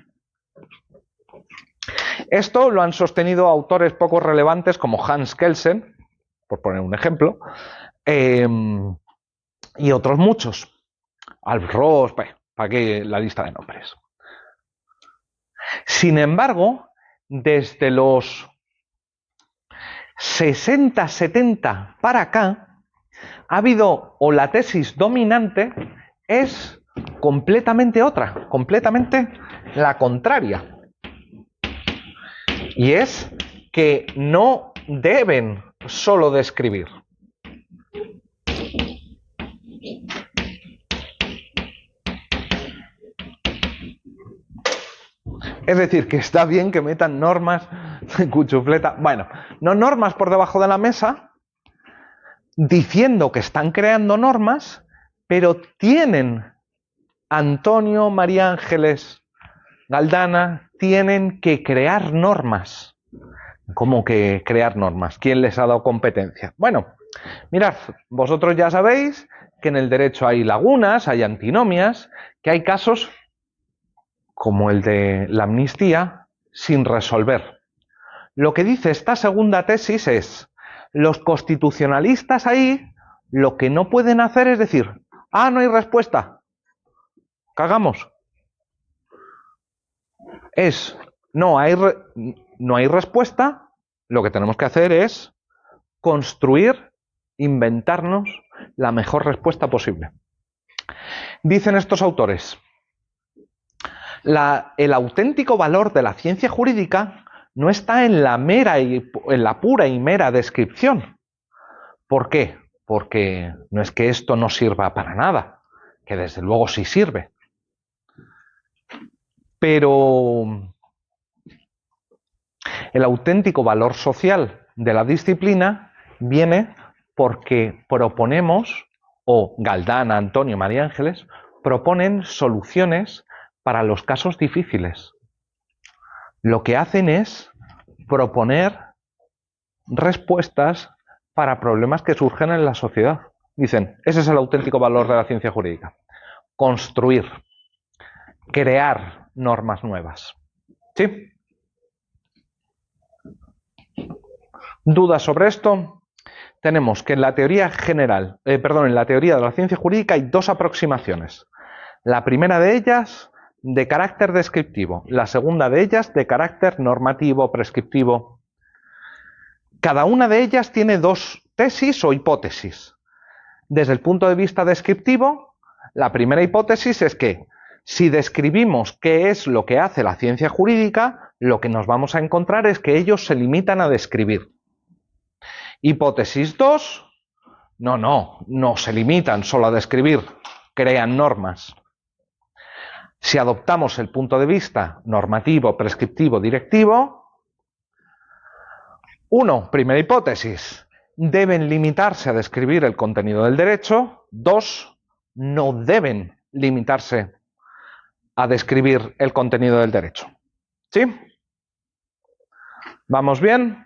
Esto lo han sostenido autores poco relevantes como Hans Kelsen, por poner un ejemplo, y otros muchos. Alf Ross, para qué la lista de nombres. Sin embargo, desde los 60, 70 para acá, ha habido, o la tesis dominante es completamente otra, completamente la contraria. Y es que no deben solo describir. Es decir, que está bien que metan normas de cuchufleta, bueno, no normas por debajo de la mesa, diciendo que están creando normas, pero tienen Antonio, María Ángeles, Galdana, tienen que crear normas. ¿Cómo que crear normas? ¿Quién les ha dado competencia? Bueno, mirad, vosotros ya sabéis que en el derecho hay lagunas, hay antinomias, que hay casos como el de la amnistía sin resolver. Lo que dice esta segunda tesis es, los constitucionalistas ahí lo que no pueden hacer es decir, no hay respuesta, cagamos. No hay respuesta, lo que tenemos que hacer es construir, inventarnos la mejor respuesta posible. Dicen estos autores, el auténtico valor de la ciencia jurídica no está en la pura y mera descripción. ¿Por qué? Porque no es que esto no sirva para nada, que desde luego sí sirve. Pero el auténtico valor social de la disciplina viene porque proponemos, o Galdana, Antonio, María Ángeles, proponen soluciones para los casos difíciles. Lo que hacen es proponer respuestas para problemas que surgen en la sociedad. Dicen, ese es el auténtico valor de la ciencia jurídica. Construir, crear normas nuevas. ¿Sí? ¿Dudas sobre esto? Tenemos que en la teoría en la teoría de la ciencia jurídica hay dos aproximaciones. La primera de ellas de carácter descriptivo, la segunda de ellas de carácter normativo prescriptivo. Cada una de ellas tiene dos tesis o hipótesis. Desde el punto de vista descriptivo, la primera hipótesis es que si describimos qué es lo que hace la ciencia jurídica, lo que nos vamos a encontrar es que ellos se limitan a describir. Hipótesis 2, no se limitan solo a describir, crean normas. Si adoptamos el punto de vista normativo, prescriptivo, directivo, 1, primera hipótesis, deben limitarse a describir el contenido del derecho. 2, no deben limitarse a describir el contenido del derecho. ¿Sí? ¿Vamos bien?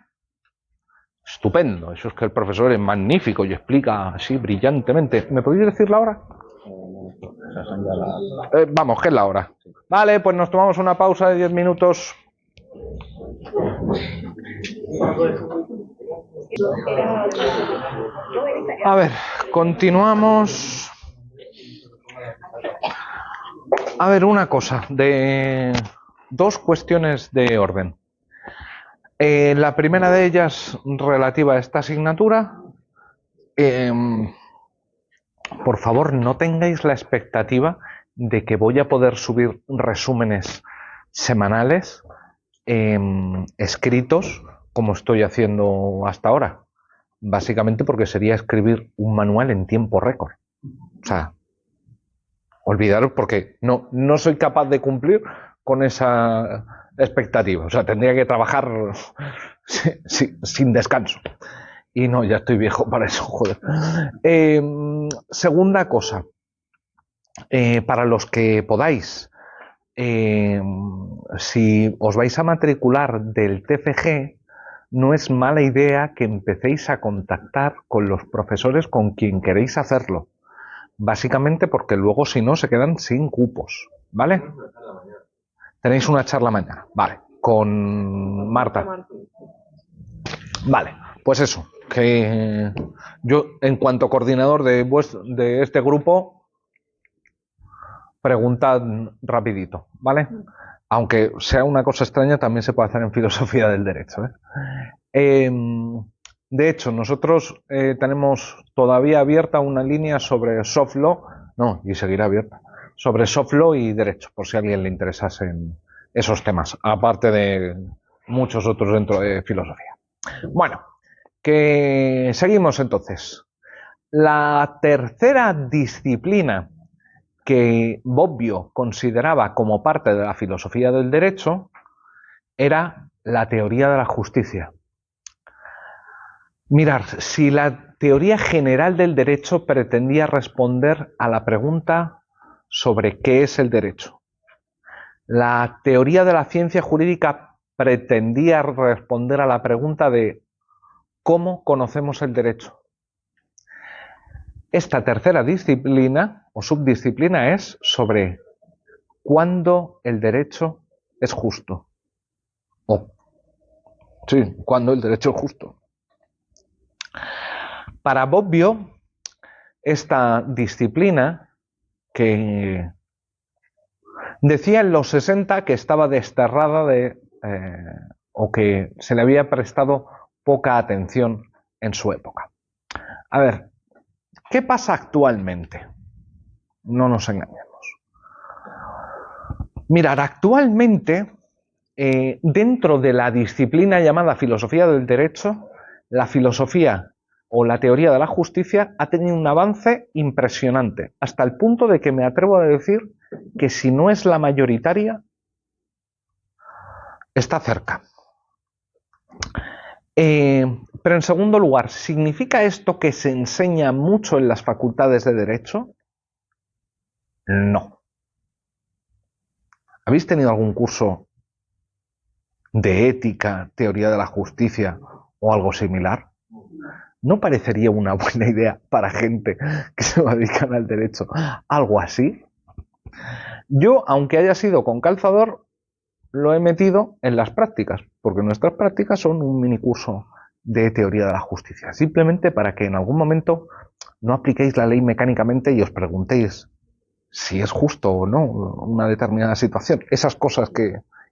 Estupendo, eso es que el profesor es magnífico y explica así brillantemente. ¿Me podéis decir la hora? Vamos, ¿qué es la hora? Vale, pues nos tomamos una pausa de 10 minutos. A ver, continuamos. A ver, una cosa, de dos cuestiones de orden. La primera de ellas relativa a esta asignatura. Por favor, no tengáis la expectativa de que voy a poder subir resúmenes semanales escritos como estoy haciendo hasta ahora. Básicamente porque sería escribir un manual en tiempo récord. O sea, olvidaros porque no soy capaz de cumplir con esa expectativa. O sea, tendría que trabajar sin descanso. Y no, ya estoy viejo para eso, joder. Segunda cosa, para los que podáis, si os vais a matricular del TFG, no es mala idea que empecéis a contactar con los profesores con quien queréis hacerlo. Básicamente porque luego, si no, se quedan sin cupos, ¿vale? Tenéis una charla mañana, vale, con Marta. Vale, pues eso, que yo, en cuanto coordinador de este grupo, preguntad rapidito, ¿vale? Aunque sea una cosa extraña, también se puede hacer en filosofía del derecho, ¿eh? De hecho, nosotros tenemos todavía abierta una línea sobre soft law, y seguirá abierta, sobre soft law y derecho, por si a alguien le interesasen esos temas, aparte de muchos otros dentro de filosofía. Bueno, que seguimos entonces. La tercera disciplina que Bobbio consideraba como parte de la filosofía del derecho era la teoría de la justicia. Mirad, si la teoría general del derecho pretendía responder a la pregunta sobre qué es el derecho, la teoría de la ciencia jurídica pretendía responder a la pregunta de cómo conocemos el derecho. Esta tercera disciplina o subdisciplina es sobre cuándo el derecho es justo. Cuándo el derecho es justo. Para Bobbio, esta disciplina, que decía en los 60 que estaba desterrada o que se le había prestado poca atención en su época. A ver, ¿qué pasa actualmente? No nos engañemos. Mirad, actualmente, dentro de la disciplina llamada filosofía del derecho, la filosofía o la teoría de la justicia ha tenido un avance impresionante, hasta el punto de que me atrevo a decir que si no es la mayoritaria, está cerca. Pero en segundo lugar, ¿significa esto que se enseña mucho en las facultades de Derecho? No. ¿Habéis tenido algún curso de ética, teoría de la justicia o algo similar? ¿No parecería una buena idea para gente que se dedican al derecho algo así? Yo, aunque haya sido con calzador, lo he metido en las prácticas, porque nuestras prácticas son un minicurso de teoría de la justicia, simplemente para que en algún momento no apliquéis la ley mecánicamente y os preguntéis si es justo o no una determinada situación. Esas cosas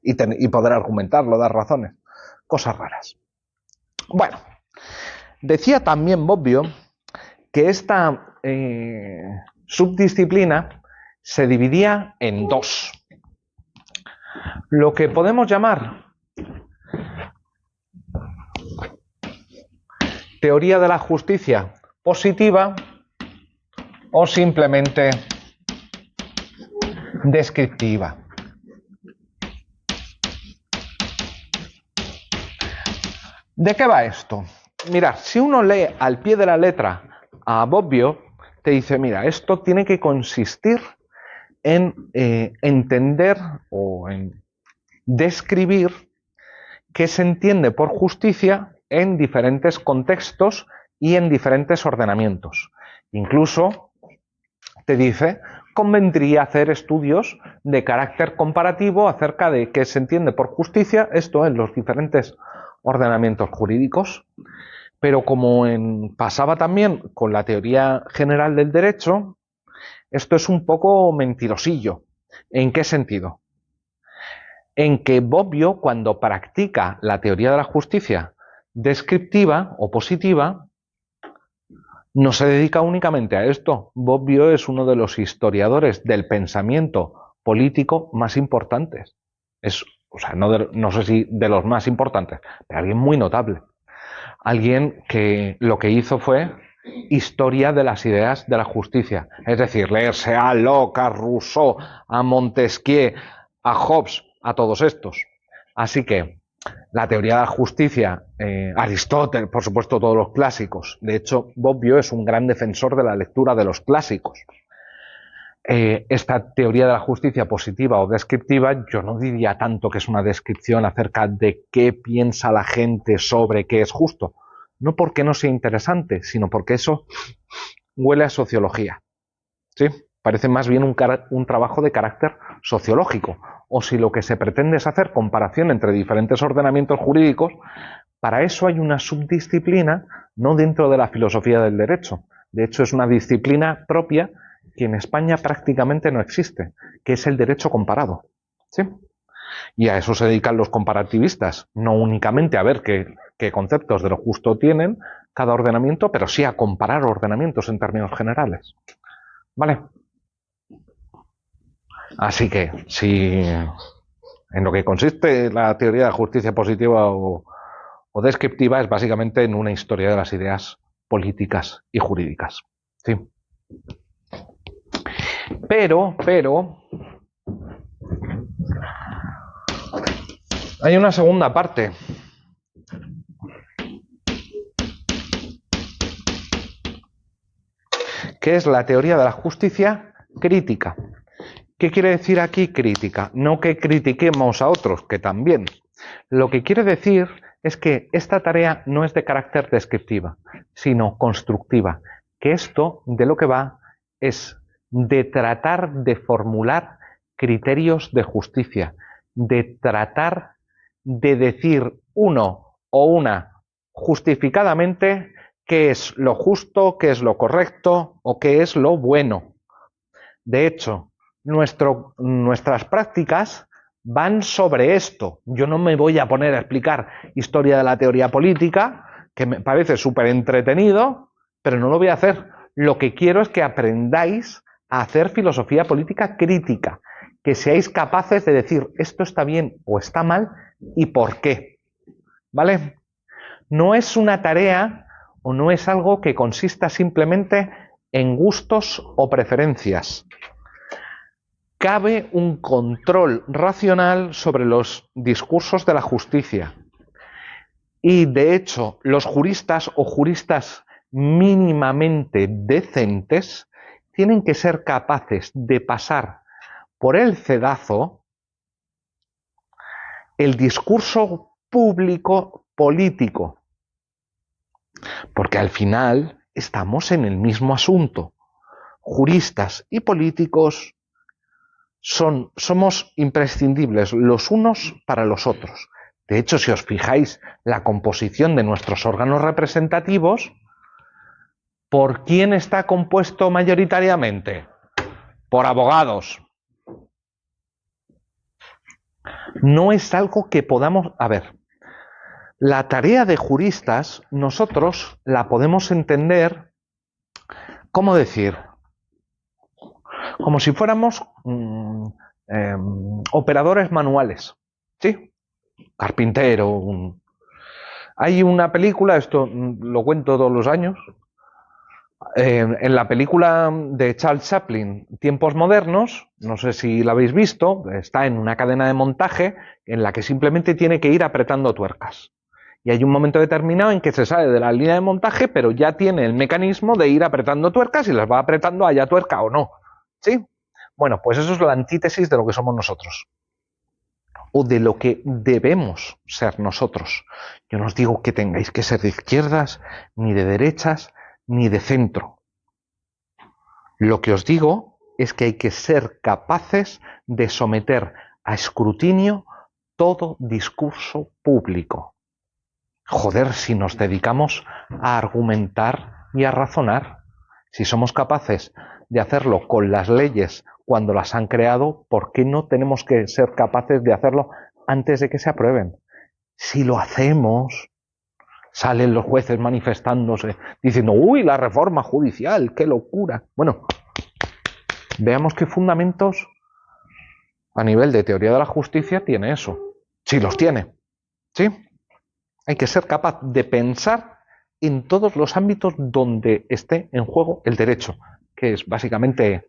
y poder argumentarlo, dar razones. Cosas raras. Bueno, decía también Bobbio que esta subdisciplina se dividía en dos. Lo que podemos llamar teoría de la justicia positiva o simplemente descriptiva. ¿De qué va esto? Mirad, si uno lee al pie de la letra a Bobbio, te dice, mira, esto tiene que consistir en entender o en describir qué se entiende por justicia en diferentes contextos y en diferentes ordenamientos. Incluso te dice, convendría hacer estudios de carácter comparativo acerca de qué se entiende por justicia, esto en los diferentes ordenamientos jurídicos. Pero como pasaba también con la teoría general del derecho, esto es un poco mentirosillo. ¿En qué sentido? En que Bobbio, cuando practica la teoría de la justicia descriptiva o positiva, no se dedica únicamente a esto. Bobbio es uno de los historiadores del pensamiento político más importantes. No sé si de los más importantes, pero alguien muy notable. Alguien que lo que hizo fue historia de las ideas de la justicia. Es decir, leerse a Locke, a Rousseau, a Montesquieu, a Hobbes, a todos estos. Así que la teoría de la justicia, Aristóteles, por supuesto todos los clásicos. De hecho, Bobbio es un gran defensor de la lectura de los clásicos. Esta teoría de la justicia positiva o descriptiva, yo no diría tanto que es una descripción acerca de qué piensa la gente sobre qué es justo. No porque no sea interesante, sino porque eso huele a sociología. ¿Sí? Parece más bien un trabajo de carácter sociológico. O si lo que se pretende es hacer comparación entre diferentes ordenamientos jurídicos, para eso hay una subdisciplina no dentro de la filosofía del derecho. De hecho, es una disciplina propia que en España prácticamente no existe, que es el derecho comparado. ¿Sí? Y a eso se dedican los comparativistas, no únicamente a ver qué conceptos de lo justo tienen cada ordenamiento, pero sí a comparar ordenamientos en términos generales. ¿Vale? Así que, si en lo que consiste la teoría de la justicia positiva o descriptiva es básicamente en una historia de las ideas políticas y jurídicas. ¿Sí? Pero hay una segunda parte. Que es la teoría de la justicia crítica. ¿Qué quiere decir aquí crítica? No que critiquemos a otros, que también. Lo que quiere decir es que esta tarea no es de carácter descriptiva, sino constructiva. Que esto de lo que va es de tratar de formular criterios de justicia, de tratar de decir uno o una justificadamente qué es lo justo, qué es lo correcto o qué es lo bueno. De hecho, nuestras prácticas van sobre esto. Yo no me voy a poner a explicar historia de la teoría política, que me parece súper entretenido, pero no lo voy a hacer. Lo que quiero es que aprendáis a hacer filosofía política crítica, que seáis capaces de decir esto está bien o está mal y por qué. ¿Vale? No es una tarea o no es algo que consista simplemente en gustos o preferencias. Cabe un control racional sobre los discursos de la justicia. Y de hecho, los juristas o juristas mínimamente decentes tienen que ser capaces de pasar por el cedazo el discurso público político. Porque al final estamos en el mismo asunto. Juristas y políticos somos imprescindibles los unos para los otros. De hecho, si os fijáis, la composición de nuestros órganos representativos, ¿por quién está compuesto mayoritariamente? por abogados. No es algo que podamos... A ver, la tarea de juristas nosotros la podemos entender, ¿cómo decir? Como si fuéramos operadores manuales, ¿sí? Carpintero. Hay una película, esto lo cuento todos los años, en la película de Charles Chaplin, Tiempos Modernos, no sé si la habéis visto, está en una cadena de montaje en la que simplemente tiene que ir apretando tuercas. Y hay un momento determinado en que se sale de la línea de montaje, pero ya tiene el mecanismo de ir apretando tuercas y las va apretando haya tuerca o no. ¿Sí? Bueno, pues eso es la antítesis de lo que somos nosotros. O de lo que debemos ser nosotros. Yo no os digo que tengáis que ser de izquierdas, ni de derechas, ni de centro. Lo que os digo es que hay que ser capaces de someter a escrutinio todo discurso público. Joder, si nos dedicamos a argumentar y a razonar, si somos capaces de hacerlo con las leyes cuando las han creado, ¿por qué no tenemos que ser capaces de hacerlo antes de que se aprueben? Si lo hacemos, salen los jueces manifestándose, diciendo, uy, la reforma judicial, qué locura. Bueno, veamos qué fundamentos a nivel de teoría de la justicia tiene eso. Si los tiene, ¿sí? Hay que ser capaz de pensar en todos los ámbitos donde esté en juego el derecho, que es básicamente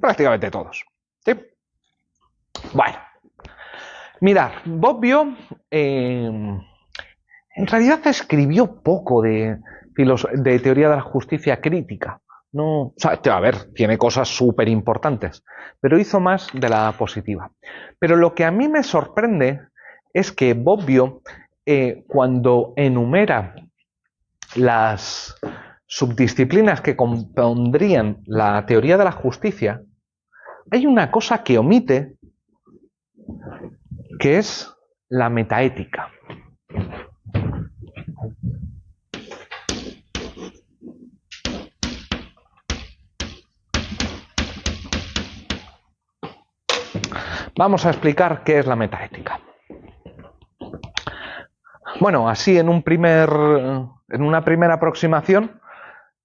prácticamente todos. ¿Sí? Bueno, mirad, Bobbio en realidad escribió poco de teoría de la justicia crítica. No, o sea, a ver, tiene cosas súper importantes, pero hizo más de la positiva. Pero lo que a mí me sorprende es que Bobbio, cuando enumera las subdisciplinas que compondrían la teoría de la justicia, hay una cosa que omite, que es la metaética. Vamos a explicar qué es la metaética. Bueno, así en una primera aproximación,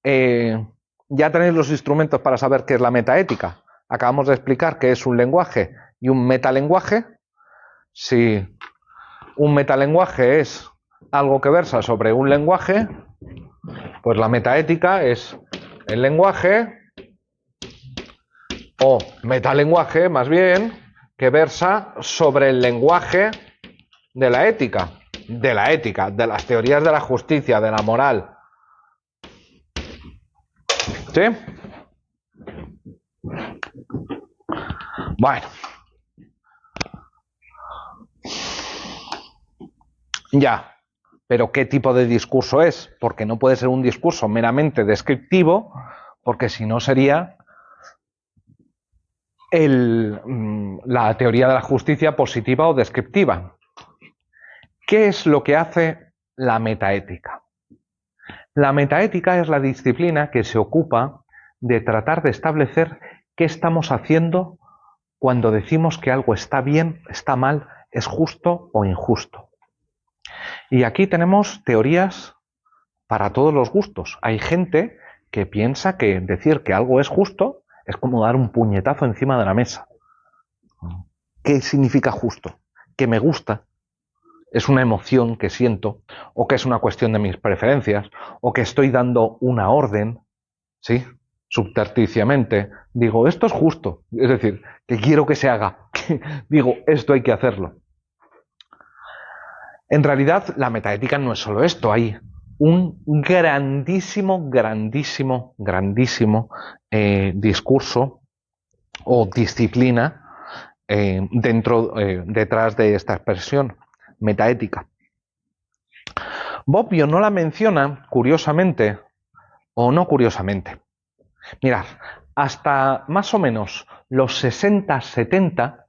ya tenéis los instrumentos para saber qué es la metaética. Acabamos de explicar qué es un lenguaje y un metalenguaje. Si un metalenguaje es algo que versa sobre un lenguaje, pues la metaética es el lenguaje, o metalenguaje más bien, que versa sobre el lenguaje de la ética, de las teorías de la justicia, de la moral. ¿Sí? Bueno. Ya. Pero ¿qué tipo de discurso es? Porque no puede ser un discurso meramente descriptivo, porque si no sería la teoría de la justicia positiva o descriptiva. ¿Qué es lo que hace la metaética? La metaética es la disciplina que se ocupa de tratar de establecer qué estamos haciendo cuando decimos que algo está bien, está mal, es justo o injusto. Y aquí tenemos teorías para todos los gustos. Hay gente que piensa que decir que algo es justo es como dar un puñetazo encima de la mesa. ¿Qué significa justo? Que me gusta. Es una emoción que siento, o que es una cuestión de mis preferencias, o que estoy dando una orden, ¿sí? Subterticiamente. Digo, esto es justo. Es decir, que quiero que se haga. Digo, esto hay que hacerlo. En realidad, la metaética no es solo esto. Hay un grandísimo discurso o disciplina detrás de esta expresión, metaética. Bobbio no la menciona, curiosamente, o no curiosamente. Mirad, hasta más o menos los 60-70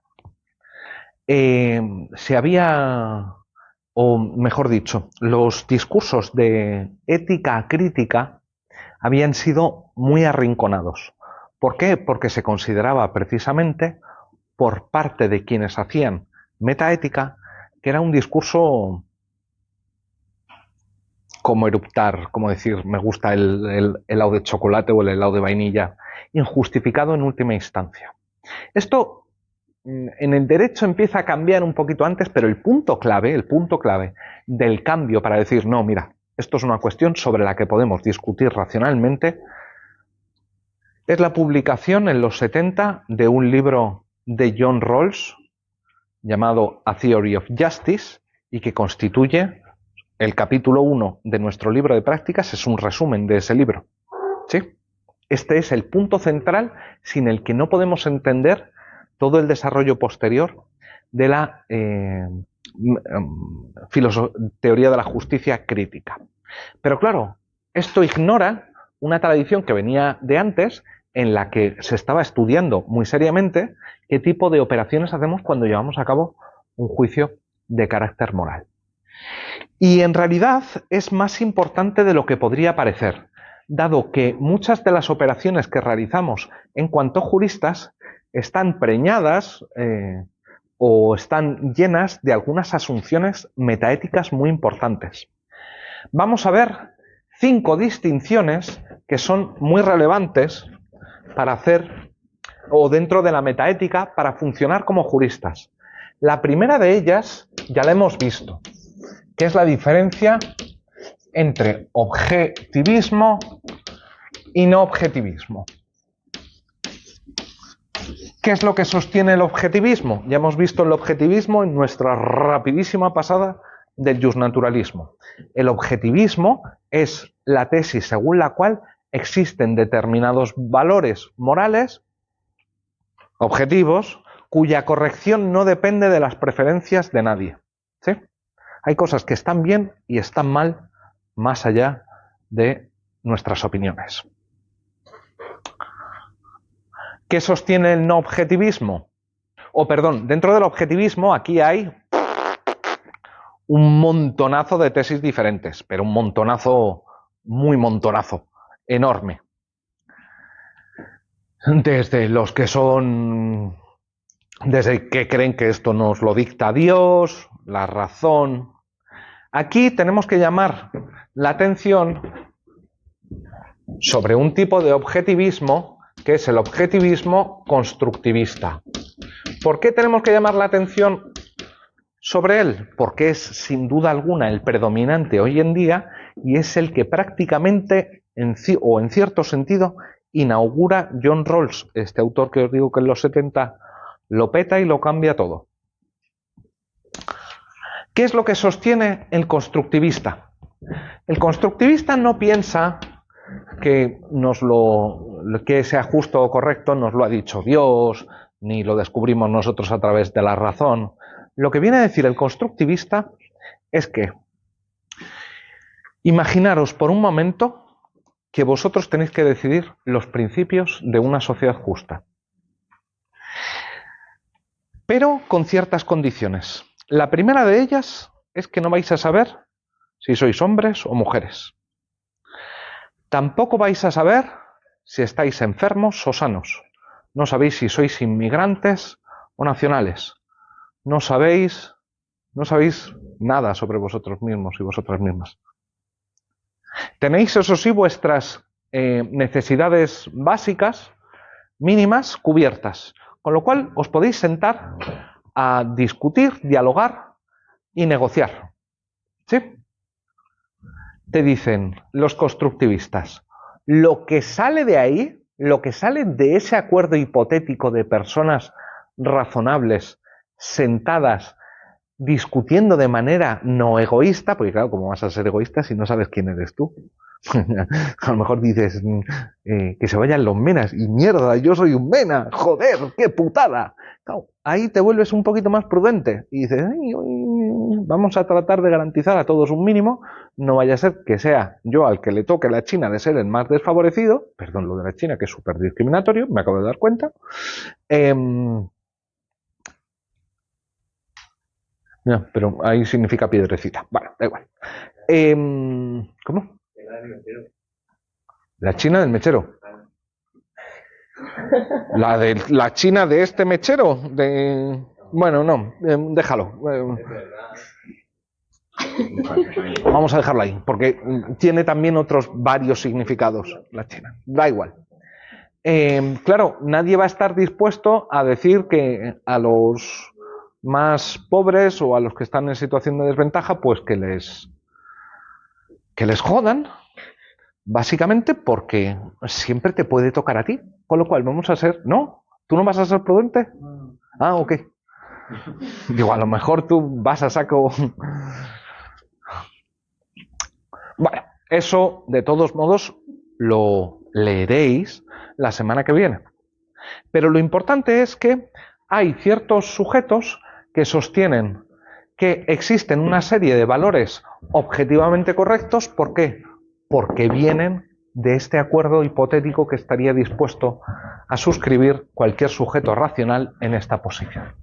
se había, o mejor dicho, los discursos de ética crítica habían sido muy arrinconados ¿Por qué? Porque se consideraba precisamente por parte de quienes hacían metaética que era un discurso como eruptar, como decir, me gusta el helado de chocolate o el helado de vainilla, injustificado en última instancia. Esto en el derecho empieza a cambiar un poquito antes, pero el punto clave del cambio para decir, no, mira, esto es una cuestión sobre la que podemos discutir racionalmente, es la publicación en los 70 de un libro de John Rawls llamado A Theory of Justice y que constituye el capítulo 1 de nuestro libro de prácticas, es un resumen de ese libro. ¿Sí? Este es el punto central sin el que no podemos entender todo el desarrollo posterior de la teoría de la justicia crítica. Pero claro, esto ignora una tradición que venía de antes en la que se estaba estudiando muy seriamente qué tipo de operaciones hacemos cuando llevamos a cabo un juicio de carácter moral. Y en realidad es más importante de lo que podría parecer, dado que muchas de las operaciones que realizamos en cuanto juristas están preñadas o están llenas de algunas asunciones metaéticas muy importantes. Vamos a ver 5 distinciones que son muy relevantes para hacer, o dentro de la metaética, para funcionar como juristas. La primera de ellas ya la hemos visto, que es la diferencia entre objetivismo y no objetivismo. ¿Qué es lo que sostiene el objetivismo? Ya hemos visto el objetivismo en nuestra rapidísima pasada del justnaturalismo. El objetivismo es la tesis según la cual existen determinados valores morales objetivos cuya corrección no depende de las preferencias de nadie. ¿Sí? Hay cosas que están bien y están mal más allá de nuestras opiniones. ¿Qué sostiene el no objetivismo? Dentro del objetivismo aquí hay un montonazo de tesis diferentes, pero un montonazo, muy montonazo, enorme. Desde los que son, desde que creen que esto nos lo dicta Dios, la razón. Aquí tenemos que llamar la atención sobre un tipo de objetivismo que es el objetivismo constructivista. ¿Por qué tenemos que llamar la atención sobre él? Porque es sin duda alguna el predominante hoy en día y es el que prácticamente, en cierto sentido, inaugura John Rawls, este autor que os digo que en los 70 lo peta y lo cambia todo. ¿Qué es lo que sostiene el constructivista? El constructivista no piensa que que sea justo o correcto nos lo ha dicho Dios, ni lo descubrimos nosotros a través de la razón. Lo que viene a decir el constructivista es que imaginaros por un momento que vosotros tenéis que decidir los principios de una sociedad justa, pero con ciertas condiciones. La primera de ellas es que no vais a saber si sois hombres o mujeres. Tampoco vais a saber si estáis enfermos o sanos. No sabéis si sois inmigrantes o nacionales. No sabéis nada sobre vosotros mismos y vosotras mismas. Tenéis, eso sí, vuestras necesidades básicas, mínimas, cubiertas. Con lo cual os podéis sentar a discutir, dialogar y negociar. ¿Sí? Te dicen los constructivistas, lo que sale de ahí, lo que sale de ese acuerdo hipotético de personas razonables, sentadas, discutiendo de manera no egoísta, porque claro, ¿cómo vas a ser egoísta si no sabes quién eres tú? A lo mejor dices que se vayan los menas, y mierda, yo soy un mena, joder, qué putada. Claro, ahí te vuelves un poquito más prudente y dices, vamos a tratar de garantizar a todos un mínimo, no vaya a ser que sea yo al que le toque la China de ser el más desfavorecido, perdón, lo de la China que es súper discriminatorio, me acabo de dar cuenta. No, pero ahí significa piedrecita. Bueno, da igual. ¿Cómo? La China del mechero. La de la China de este mechero. Bueno, no, déjalo. Vamos a dejarlo ahí, porque tiene también otros varios significados la China. Da igual. Claro, nadie va a estar dispuesto a decir que a los más pobres o a los que están en situación de desventaja, pues que les jodan, básicamente porque siempre te puede tocar a ti. Con lo cual vamos a ser, ¿no? ¿Tú no vas a ser prudente? Ah, ok. Digo, a lo mejor tú vas a saco. Bueno, eso de todos modos lo leeréis la semana que viene. Pero lo importante es que hay ciertos sujetos que sostienen que existen una serie de valores objetivamente correctos. ¿Por qué? Porque vienen de este acuerdo hipotético que estaría dispuesto a suscribir cualquier sujeto racional en esta posición.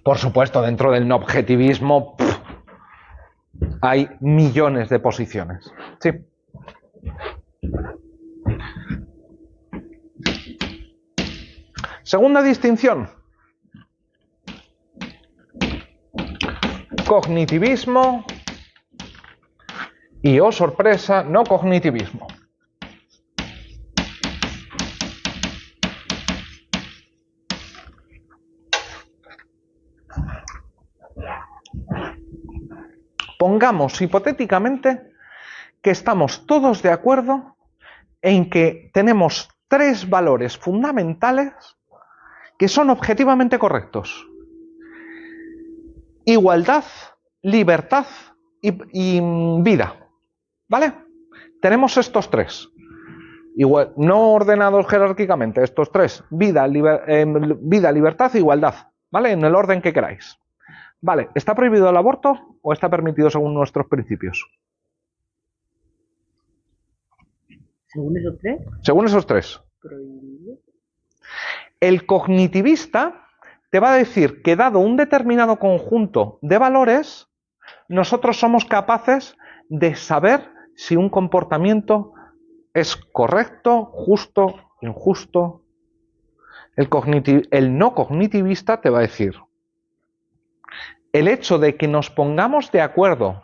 Por supuesto, dentro del no objetivismo hay millones de posiciones. Sí. Segunda distinción. Cognitivismo y, oh sorpresa, no cognitivismo. Pongamos hipotéticamente que estamos todos de acuerdo en que tenemos tres valores fundamentales que son objetivamente correctos: igualdad, libertad y vida. ¿Vale? Tenemos estos tres. Igual, no ordenados jerárquicamente, estos tres: vida, libertad e igualdad. ¿Vale? En el orden que queráis. Vale, ¿está prohibido el aborto o está permitido según nuestros principios? ¿Según esos tres? Según esos tres. Prohibido. El cognitivista te va a decir que dado un determinado conjunto de valores, nosotros somos capaces de saber si un comportamiento es correcto, justo, injusto. El no cognitivista te va a decir: el hecho de que nos pongamos de acuerdo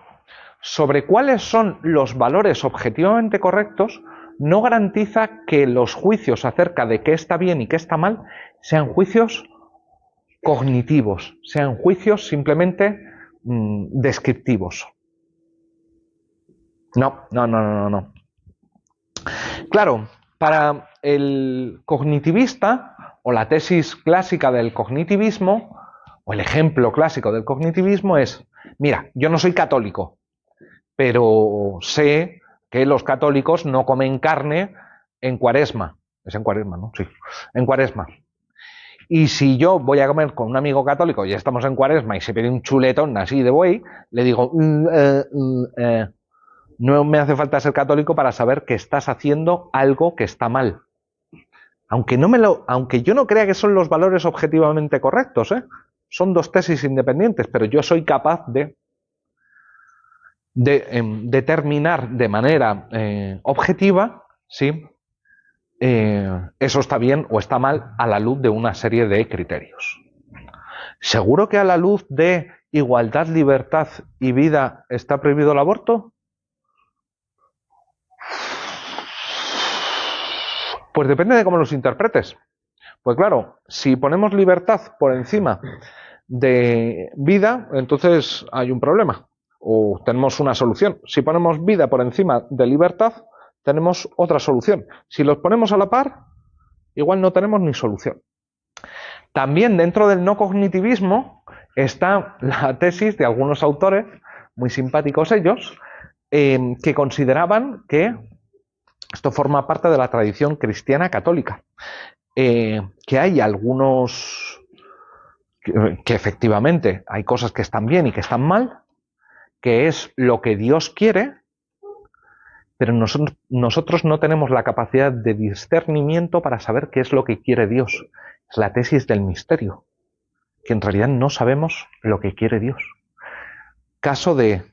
sobre cuáles son los valores objetivamente correctos no garantiza que los juicios acerca de qué está bien y qué está mal sean juicios cognitivos, sean juicios simplemente descriptivos. No. Claro, para el cognitivista, o la tesis clásica del cognitivismo, o el ejemplo clásico del cognitivismo es: mira, yo no soy católico, pero sé que los católicos no comen carne en Cuaresma. Es en Cuaresma, ¿no? Sí, en Cuaresma. Y si yo voy a comer con un amigo católico, ya estamos en Cuaresma, y se pide un chuletón así de buey, le digo: no me hace falta ser católico para saber que estás haciendo algo que está mal. Aunque yo no crea que son los valores objetivamente correctos, son dos tesis independientes, pero yo soy capaz de determinar de manera objetiva si eso está bien o está mal a la luz de una serie de criterios. ¿Seguro que a la luz de igualdad, libertad y vida está prohibido el aborto? Pues depende de cómo los interpretes. Pues claro, si ponemos libertad por encima de vida, entonces hay un problema, o tenemos una solución. Si ponemos vida por encima de libertad, tenemos otra solución. Si los ponemos a la par, igual no tenemos ni solución. También dentro del no cognitivismo está la tesis de algunos autores, muy simpáticos ellos, que consideraban que esto forma parte de la tradición cristiana católica, que hay algunos que efectivamente hay cosas que están bien y que están mal, que es lo que Dios quiere, pero nosotros no tenemos la capacidad de discernimiento para saber qué es lo que quiere Dios. Es la tesis del misterio, que en realidad no sabemos lo que quiere Dios. Caso de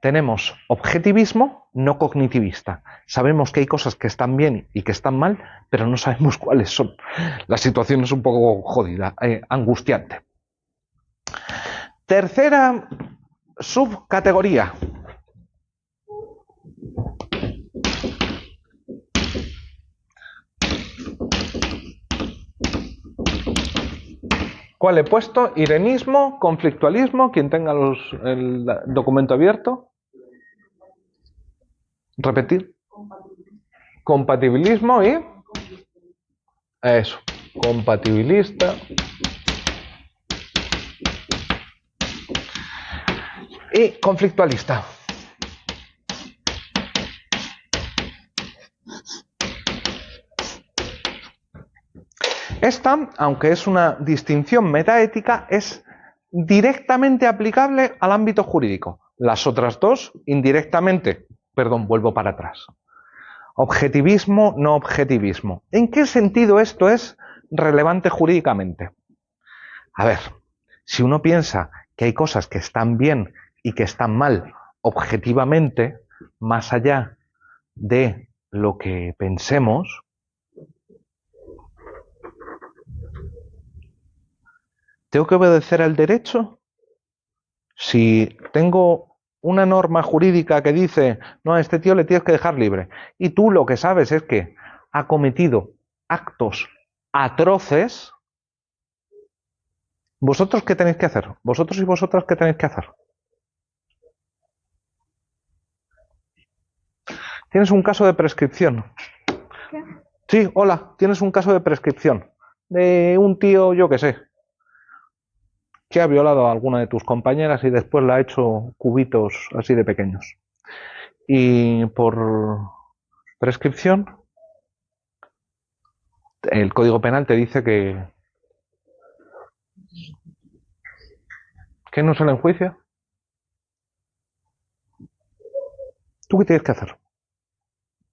tenemos objetivismo no cognitivista. Sabemos que hay cosas que están bien y que están mal, pero no sabemos cuáles son. La situación es un poco jodida, angustiante. Tercera subcategoría. ¿Cuál he puesto? Irenismo, conflictualismo. Quien tenga el documento abierto. Repetir. Compatibilismo y... Eso. Compatibilista. Y conflictualista. Esta, aunque es una distinción metaética, es directamente aplicable al ámbito jurídico. Las otras dos, indirectamente. Perdón, vuelvo para atrás. Objetivismo, no objetivismo. ¿En qué sentido esto es relevante jurídicamente? A ver, si uno piensa que hay cosas que están bien y que están mal objetivamente, más allá de lo que pensemos, ¿tengo que obedecer al derecho? Si tengo una norma jurídica que dice, no, a este tío le tienes que dejar libre, y tú lo que sabes es que ha cometido actos atroces, ¿vosotros qué tenéis que hacer? ¿Vosotros y vosotras qué tenéis que hacer? Tienes un caso de prescripción. ¿Qué? Sí, hola, tienes un caso de prescripción. De un tío, yo qué sé, que ha violado a alguna de tus compañeras y después la ha hecho cubitos así de pequeños. Y por prescripción, el Código Penal te dice que no se le enjuicia. ¿Tú qué tienes que hacer?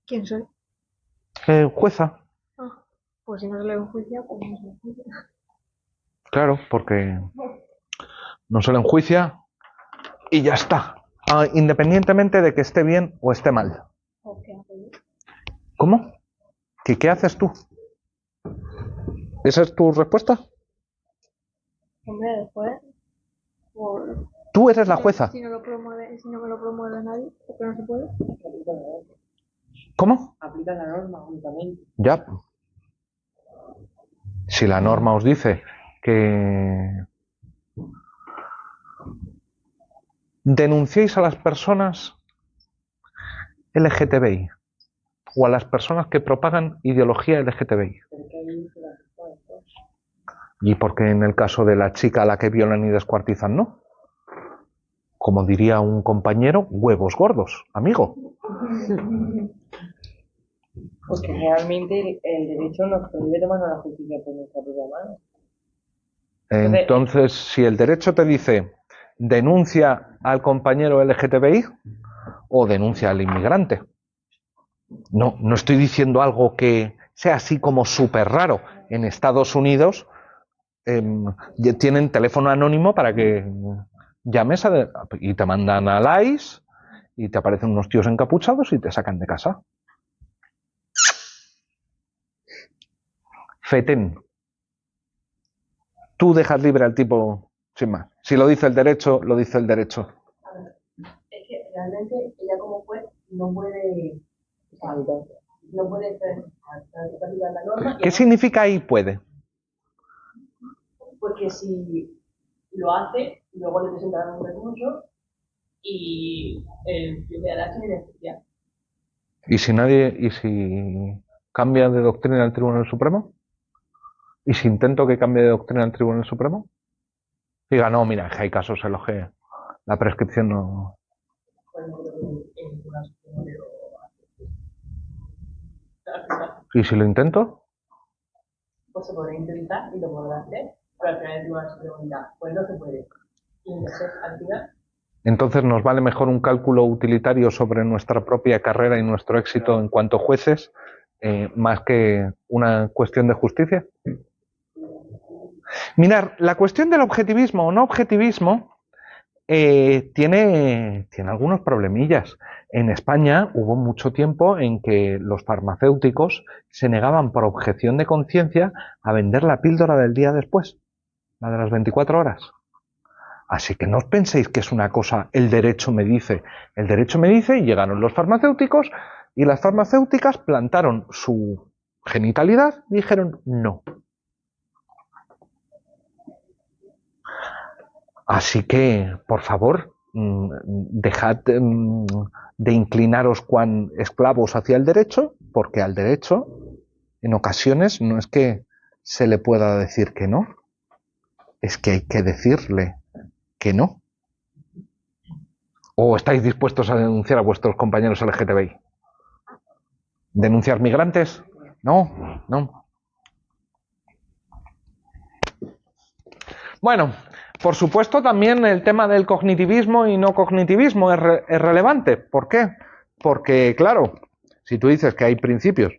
¿Quién soy? Jueza. Ah, pues si no se le enjuicia, pues no se le enjuicia. Claro, porque no se le enjuicia y ya está. Independientemente de que esté bien o esté mal. ¿O qué hago yo? ¿Cómo? ¿Qué haces tú? ¿Esa es tu respuesta? Hombre, después, por... Tú eres la jueza. Si no me lo promueve nadie, ¿por qué no se puede? ¿Cómo? Aplica la norma únicamente. Ya. Si la norma os dice que denunciéis a las personas LGTBI o a las personas que propagan ideología LGTBI. ¿Y por qué en el caso de la chica a la que violan y descuartizan no? Como diría un compañero, huevos gordos, amigo. Porque realmente el derecho nos prohíbe tomar la justicia por nuestra propia mano. Entonces, si el derecho te dice denuncia al compañero LGTBI o denuncia al inmigrante. No estoy diciendo algo que sea así como súper raro. En Estados Unidos tienen teléfono anónimo para que llames y te mandan al ICE y te aparecen unos tíos encapuchados y te sacan de casa. Fetén. Tú dejas libre al tipo sin más. Si lo dice el derecho, lo dice el derecho. Es que realmente ella como juez no puede, o sea, no puede ser la norma. ¿Qué significa ahí puede? Porque si lo hace, luego le presentarán un recurso y el juez de Arache le justicia. ¿Y si cambia de doctrina el Tribunal Supremo? ¿Y si intento que cambie de doctrina el Tribunal Supremo? Diga, no, mira, que hay casos en los que la prescripción no... ¿Y si lo intento? Pues se podrá intentar y lo podrá hacer, pero al final el Tribunal Supremo dirá, pues no se puede. Y entonces al final... Entonces, ¿nos vale mejor un cálculo utilitario sobre nuestra propia carrera y nuestro éxito en cuanto jueces, más que una cuestión de justicia? Mirad, la cuestión del objetivismo o no objetivismo tiene algunos problemillas. En España hubo mucho tiempo en que los farmacéuticos se negaban por objeción de conciencia a vender la píldora del día después, la de las 24 horas. Así que no os penséis que es una cosa, el derecho me dice. El derecho me dice y llegaron los farmacéuticos y las farmacéuticas plantaron su genitalidad y dijeron no. Así que, por favor, dejad de inclinaros cuan esclavos hacia el derecho, porque al derecho, en ocasiones, no es que se le pueda decir que no, es que hay que decirle que no. ¿O estáis dispuestos a denunciar a vuestros compañeros LGTBI? ¿Denunciar migrantes? No, no. Bueno, por supuesto también el tema del cognitivismo y no cognitivismo es relevante. ¿Por qué? Porque, claro, si tú dices que hay principios,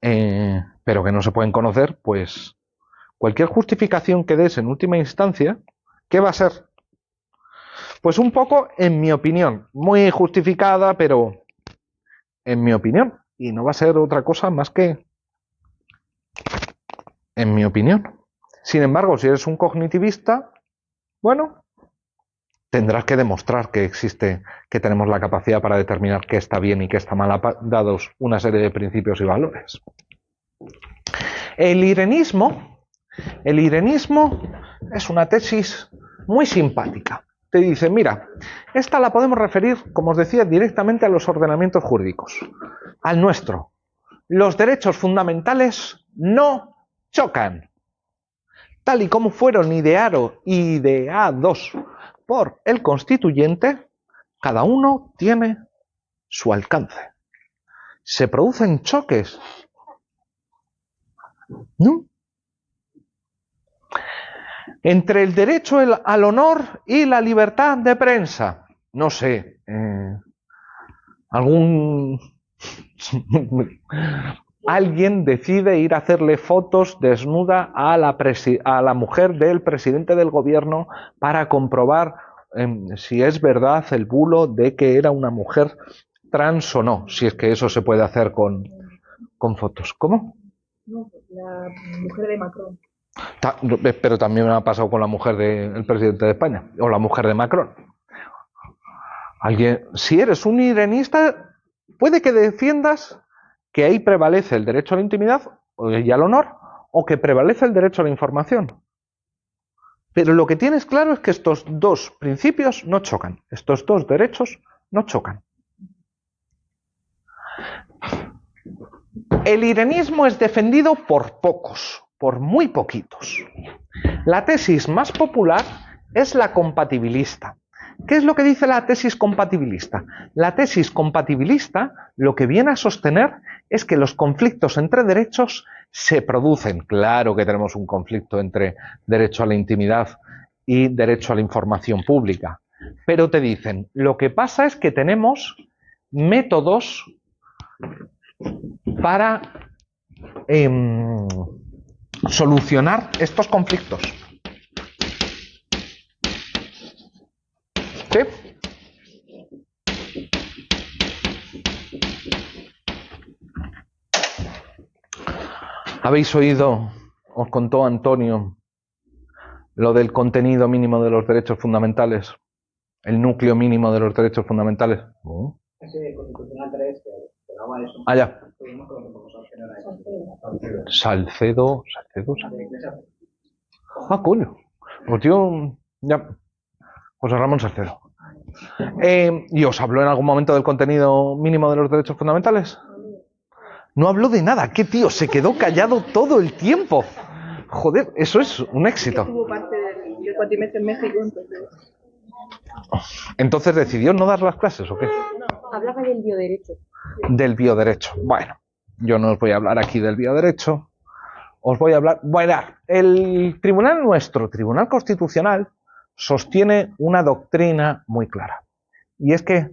pero que no se pueden conocer, pues cualquier justificación que des en última instancia, ¿qué va a ser? Pues un poco, en mi opinión, muy justificada, pero en mi opinión, y no va a ser otra cosa más que en mi opinión. Sin embargo, si eres un cognitivista, bueno, tendrás que demostrar que existe, que tenemos la capacidad para determinar qué está bien y qué está mal, dados una serie de principios y valores. El irenismo es una tesis muy simpática. Te dice, mira, esta la podemos referir, como os decía, directamente a los ordenamientos jurídicos, al nuestro. Los derechos fundamentales no chocan. Tal y como fueron ideados por el constituyente, cada uno tiene su alcance. ¿Se producen choques? ¿No? Entre el derecho al honor y la libertad de prensa. No sé. Alguien decide ir a hacerle fotos desnuda a la mujer del presidente del gobierno para comprobar si es verdad el bulo de que era una mujer trans o no, si es que eso se puede hacer con fotos. ¿Cómo? No, la mujer de Macron. Pero también me ha pasado con la mujer del presidente de España o la mujer de Macron. Si eres un irenista, puede que defiendas que ahí prevalece el derecho a la intimidad y al honor, o que prevalece el derecho a la información. Pero lo que tienes claro es que estos dos principios no chocan, estos dos derechos no chocan. El irenismo es defendido por pocos, por muy poquitos. La tesis más popular es la compatibilista. ¿Qué es lo que dice la tesis compatibilista? La tesis compatibilista lo que viene a sostener es que los conflictos entre derechos se producen. Claro que tenemos un conflicto entre derecho a la intimidad y derecho a la información pública. Pero te dicen, lo que pasa es que tenemos métodos para solucionar estos conflictos. ¿Sí? ¿Habéis oído, os contó Antonio, lo del contenido mínimo de los derechos fundamentales? El núcleo mínimo de los derechos fundamentales. Ese Constitucional 3 que daba eso. Ah, ya. Estuvimos con los generales. Salcedo. Ah, coño. Pues yo, ya. José Ramón Salcedo. ¿Y os habló en algún momento del contenido mínimo de los derechos fundamentales? No habló de nada. ¿Qué tío? Se quedó callado todo el tiempo. Joder, eso es un éxito. Tuvo parte del cuatrimestre en México, Entonces decidió no dar las clases, ¿o qué? hablaba del bioderecho. Del bioderecho. Bueno, yo no os voy a hablar aquí del bioderecho. Os voy a hablar... Bueno, el tribunal nuestro, Tribunal Constitucional, sostiene una doctrina muy clara. Y es que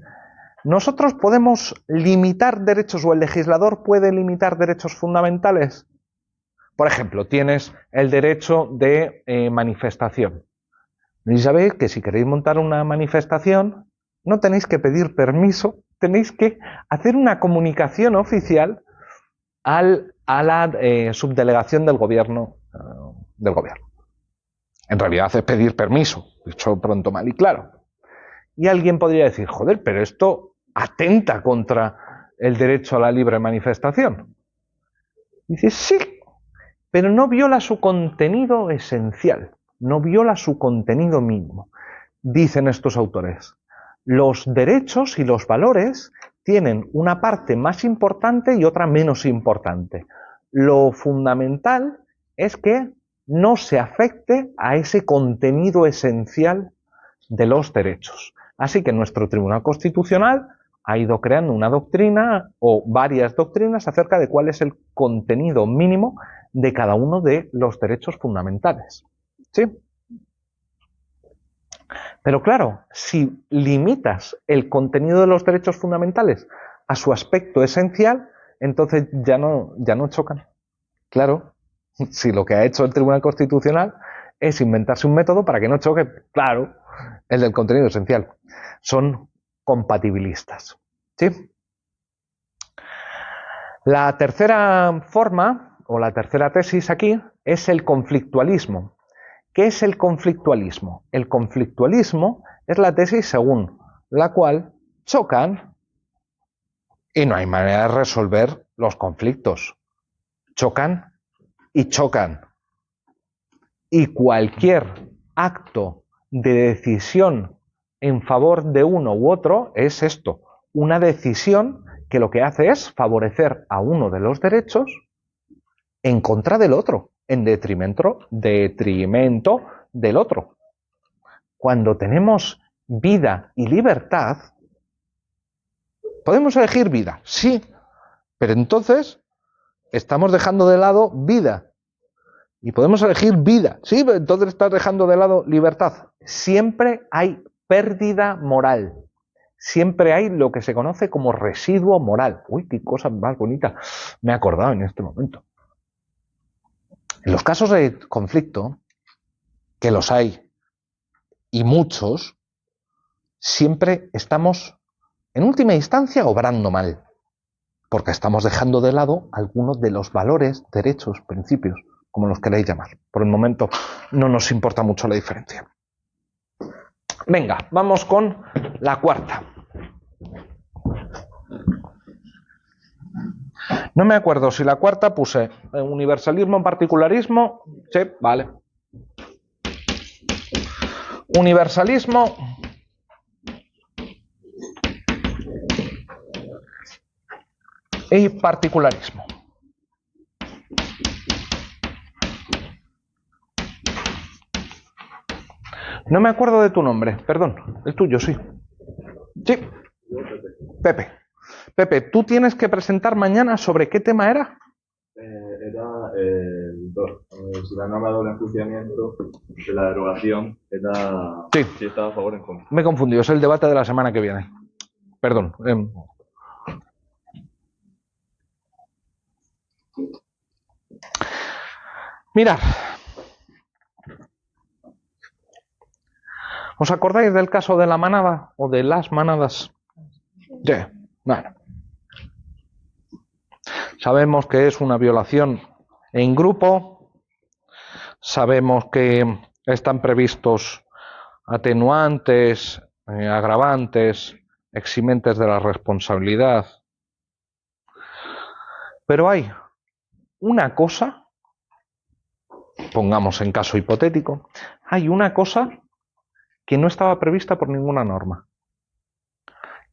nosotros podemos limitar derechos, o el legislador puede limitar derechos fundamentales. Por ejemplo, tienes el derecho de manifestación. Y sabéis que si queréis montar una manifestación, no tenéis que pedir permiso, tenéis que hacer una comunicación oficial a la subdelegación del gobierno. En realidad es pedir permiso, dicho pronto, mal y claro. Y alguien podría decir, joder, pero esto atenta contra el derecho a la libre manifestación. Dice, sí, pero no viola su contenido esencial, no viola su contenido mínimo. Dicen estos autores, los derechos y los valores tienen una parte más importante y otra menos importante. Lo fundamental es que no se afecte a ese contenido esencial de los derechos. Así que nuestro Tribunal Constitucional ha ido creando una doctrina o varias doctrinas acerca de cuál es el contenido mínimo de cada uno de los derechos fundamentales. ¿Sí? Pero claro, si limitas el contenido de los derechos fundamentales a su aspecto esencial, entonces ya no chocan. Claro, si lo que ha hecho el Tribunal Constitucional es inventarse un método para que no choque, claro, el del contenido esencial. Son compatibilistas. ¿Sí? La tercera forma, o la tercera tesis aquí, es el conflictualismo. ¿Qué es el conflictualismo? El conflictualismo es la tesis según la cual chocan y no hay manera de resolver los conflictos. Chocan y chocan. Y cualquier acto de decisión en favor de uno u otro es esto, una decisión que lo que hace es favorecer a uno de los derechos en contra del otro, en detrimento del otro. Cuando tenemos vida y libertad, podemos elegir vida, sí, pero entonces estamos dejando de lado vida. Y podemos elegir vida, sí, pero entonces estás dejando de lado libertad. Siempre hay pérdida moral. Siempre hay lo que se conoce como residuo moral. Uy, qué cosa más bonita me he acordado en este momento. En los casos de conflicto, que los hay, y muchos, siempre estamos, en última instancia, obrando mal, porque estamos dejando de lado algunos de los valores, derechos, principios, como los queréis llamar. Por el momento no nos importa mucho la diferencia. Venga, vamos con la cuarta. No me acuerdo si la cuarta puse universalismo, particularismo. Sí, vale. Universalismo y particularismo. No me acuerdo de tu nombre, perdón, el tuyo, sí. Sí, Pepe. Pepe, ¿tú tienes que presentar mañana sobre qué tema era? Era si la norma de doble enjuiciamiento de la derogación era Sí. si estaba a favor o en contra. Me he confundido, es el debate de la semana que viene. Perdón. Mirad. ¿Os acordáis del caso de la manada o de las manadas? Sí, bueno. Sabemos que es una violación en grupo, sabemos que están previstos atenuantes, agravantes, eximentes de la responsabilidad. Pero hay una cosa, pongamos en caso hipotético, hay una cosa que no estaba prevista por ninguna norma.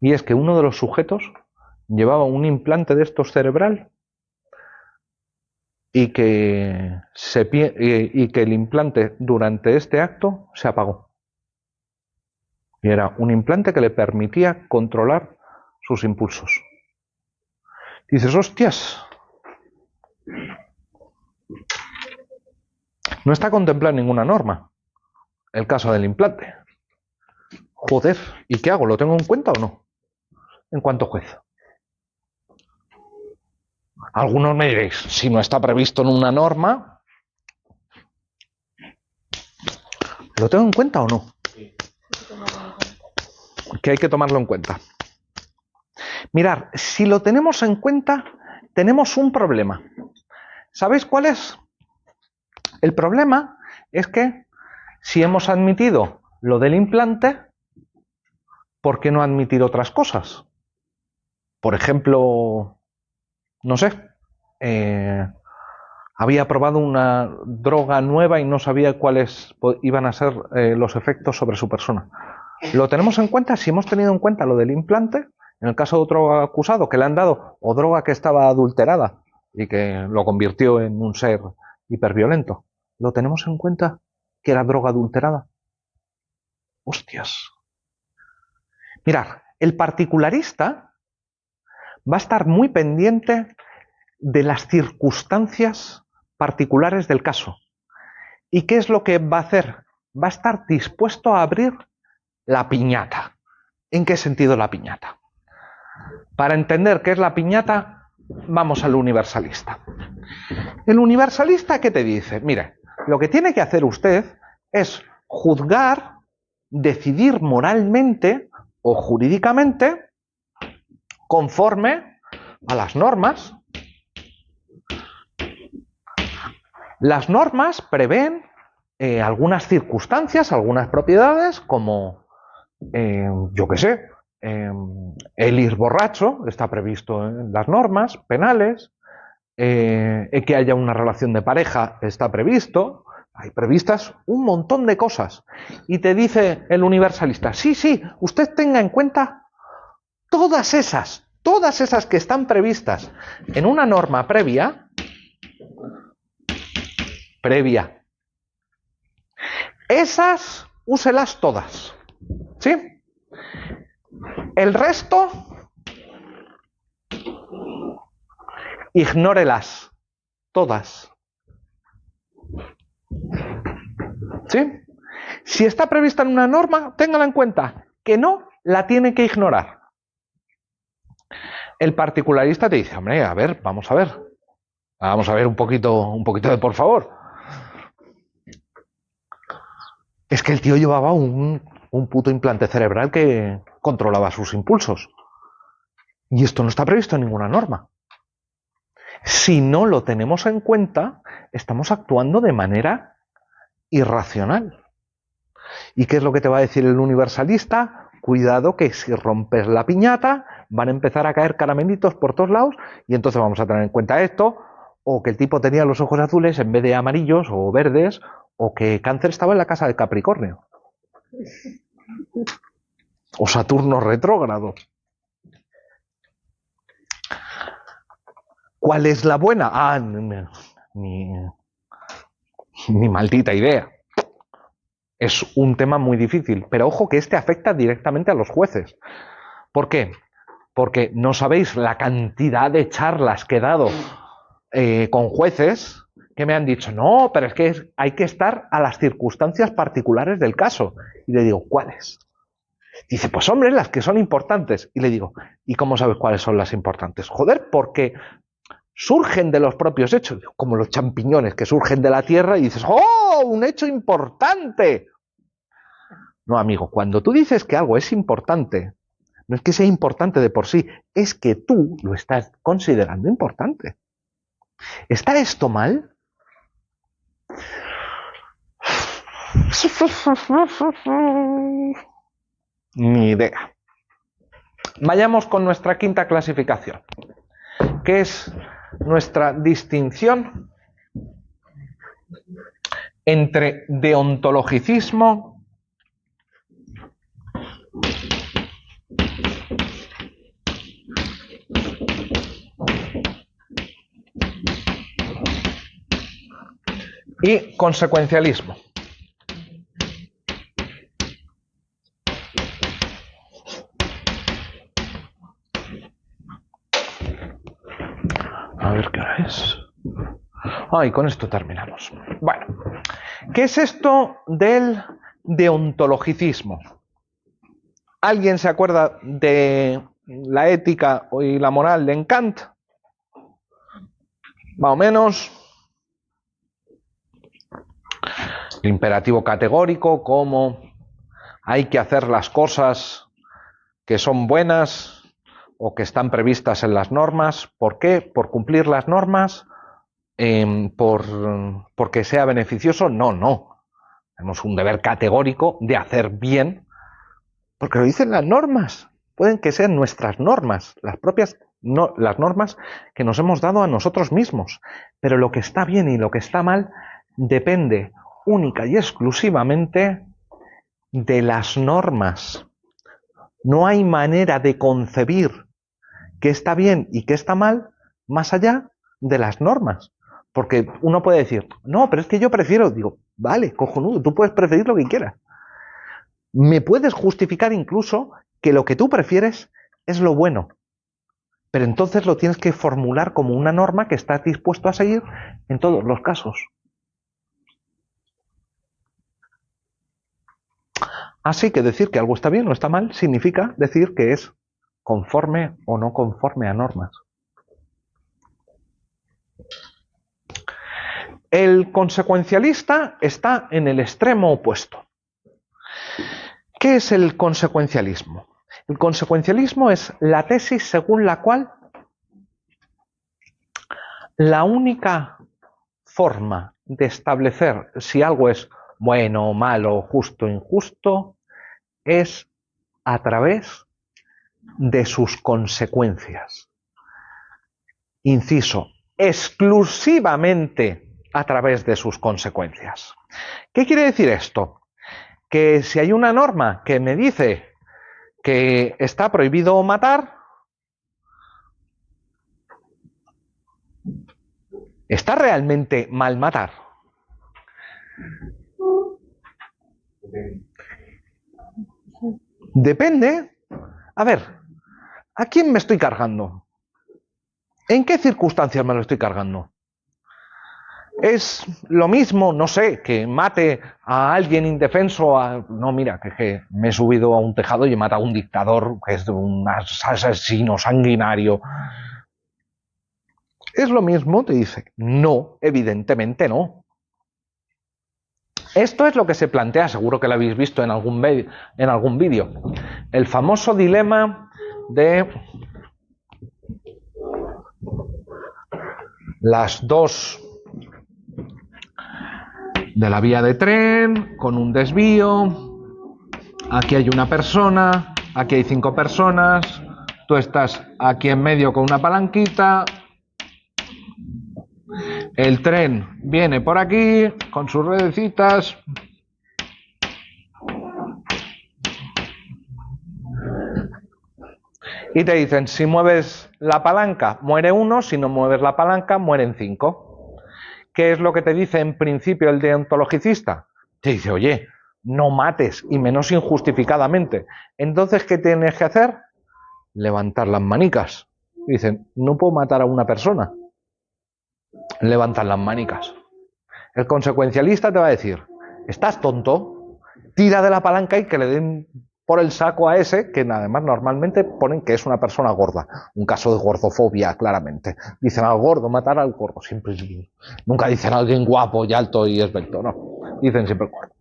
Y es que uno de los sujetos llevaba un implante de estos cerebral y que el implante durante este acto se apagó. Y era un implante que le permitía controlar sus impulsos. Y dices, hostias, no está contemplado en ninguna norma el caso del implante. Joder, ¿y qué hago? ¿Lo tengo en cuenta o no? En cuanto juez. Algunos me diréis, si no está previsto en una norma, ¿Lo tengo en cuenta o no? Que hay que tomarlo en cuenta. Mirad, si lo tenemos en cuenta, tenemos un problema. ¿Sabéis cuál es? El problema es que si hemos admitido lo del implante, ¿por qué no admitir otras cosas? Por ejemplo, no sé, había probado una droga nueva y no sabía cuáles iban a ser los efectos sobre su persona. ¿Lo tenemos en cuenta? Si hemos tenido en cuenta lo del implante, en el caso de otro acusado que le han dado o droga que estaba adulterada y que lo convirtió en un ser hiperviolento, ¿lo tenemos en cuenta que era droga adulterada? Hostias. Mirad, el particularista va a estar muy pendiente de las circunstancias particulares del caso. ¿Y qué es lo que va a hacer? Va a estar dispuesto a abrir la piñata. ¿En qué sentido la piñata? Para entender qué es la piñata, vamos al universalista. El universalista, ¿qué te dice? Mire, lo que tiene que hacer usted es juzgar, decidir moralmente o jurídicamente conforme a las normas. Las normas prevén algunas circunstancias, algunas propiedades, como, yo qué sé, el ir borracho, está previsto en las normas penales, que haya una relación de pareja, está previsto, hay previstas un montón de cosas. Y te dice el universalista, sí, sí, usted tenga en cuenta todas esas que están previstas en una norma previa, esas úselas todas, ¿sí? El resto, ignórelas todas, ¿sí? Si está prevista en una norma, téngala en cuenta, que no la tiene que ignorar. El particularista te dice, hombre, a ver, vamos a ver un poquito de por favor. Es que el tío llevaba un puto implante cerebral que controlaba sus impulsos. Y esto no está previsto en ninguna norma. Si no lo tenemos en cuenta, estamos actuando de manera irracional. ¿Y qué es lo que te va a decir el universalista? Cuidado que si rompes la piñata van a empezar a caer caramelitos por todos lados y entonces vamos a tener en cuenta esto, o que el tipo tenía los ojos azules en vez de amarillos o verdes, o que Cáncer estaba en la casa de Capricornio. O Saturno retrógrado. ¿Cuál es la buena? Ah, ni maldita idea. Es un tema muy difícil, pero ojo que este afecta directamente a los jueces. ¿Por qué? Porque no sabéis la cantidad de charlas que he dado con jueces que me han dicho, no, pero es que hay que estar a las circunstancias particulares del caso. Y le digo, ¿cuáles? Dice, pues hombre, las que son importantes. Y le digo, ¿y cómo sabes cuáles son las importantes? Joder, porque surgen de los propios hechos, como los champiñones que surgen de la tierra y dices, ¡oh, un hecho importante! No, amigo, cuando tú dices que algo es importante, no es que sea importante de por sí, es que tú lo estás considerando importante. ¿Está esto mal? Ni idea. Vayamos con nuestra quinta clasificación, que es nuestra distinción entre deontologicismo y consecuencialismo. A ver qué hora es. Y con esto terminamos. Bueno, ¿qué es esto del deontologicismo? ¿Alguien se acuerda de la ética y la moral de Kant? Más o menos. El imperativo categórico, como hay que hacer las cosas que son buenas o que están previstas en las normas. ¿Por qué? ¿Por cumplir las normas? ¿Porque sea beneficioso? No. Tenemos un deber categórico de hacer bien, porque lo dicen las normas. Pueden que sean nuestras normas, las propias las normas que nos hemos dado a nosotros mismos. Pero lo que está bien y lo que está mal depende única y exclusivamente de las normas. No hay manera de concebir qué está bien y qué está mal más allá de las normas. Porque uno puede decir, no, pero es que yo prefiero. Digo, vale, cojonudo, tú puedes preferir lo que quieras. Me puedes justificar incluso que lo que tú prefieres es lo bueno. Pero entonces lo tienes que formular como una norma que estás dispuesto a seguir en todos los casos. Así que decir que algo está bien o está mal significa decir que es conforme o no conforme a normas. El consecuencialista está en el extremo opuesto. ¿Qué es el consecuencialismo? El consecuencialismo es la tesis según la cual la única forma de establecer si algo es bueno, malo, justo, injusto, es a través de sus consecuencias. Inciso, exclusivamente a través de sus consecuencias. ¿Qué quiere decir esto? Que si hay una norma que me dice que está prohibido matar, ¿está realmente mal matar? Depende. A ver, ¿a quién me estoy cargando? ¿En qué circunstancias me lo estoy cargando? Es lo mismo, no sé, que mate a alguien indefenso. No, mira, que me he subido a un tejado y he matado a un dictador que es un asesino sanguinario. ¿Es lo mismo? Te dice. No, evidentemente no. Esto es lo que se plantea, seguro que lo habéis visto en algún vídeo. El famoso dilema de las dos de la vía de tren con un desvío. Aquí hay una persona, aquí hay 5 personas, tú estás aquí en medio con una palanquita. El tren viene por aquí con sus ruedecitas. Y te dicen, si mueves la palanca, muere 1, si no mueves la palanca, mueren 5. ¿Qué es lo que te dice en principio el deontologicista? Te dice, oye, no mates, y menos injustificadamente. Entonces, ¿qué tienes que hacer? Levantar las manicas. Dicen, no puedo matar a una persona. Levantan las manicas. El consecuencialista te va a decir, ¿estás tonto? Tira de la palanca y que le den por el saco a ese, que además normalmente ponen que es una persona gorda. Un caso de gordofobia, claramente. Dicen al gordo, matar al gordo. Siempre, nunca dicen a alguien guapo y alto y esbelto, no. Dicen siempre gordo.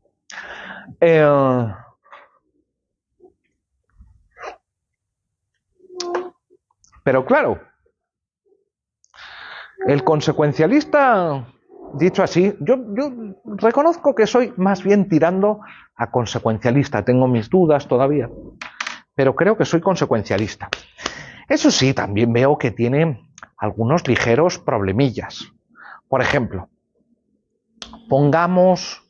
Pero claro, el consecuencialista, dicho así, yo reconozco que soy más bien tirando a consecuencialista. Tengo mis dudas todavía, pero creo que soy consecuencialista. Eso sí, también veo que tiene algunos ligeros problemillas. Por ejemplo, pongamos,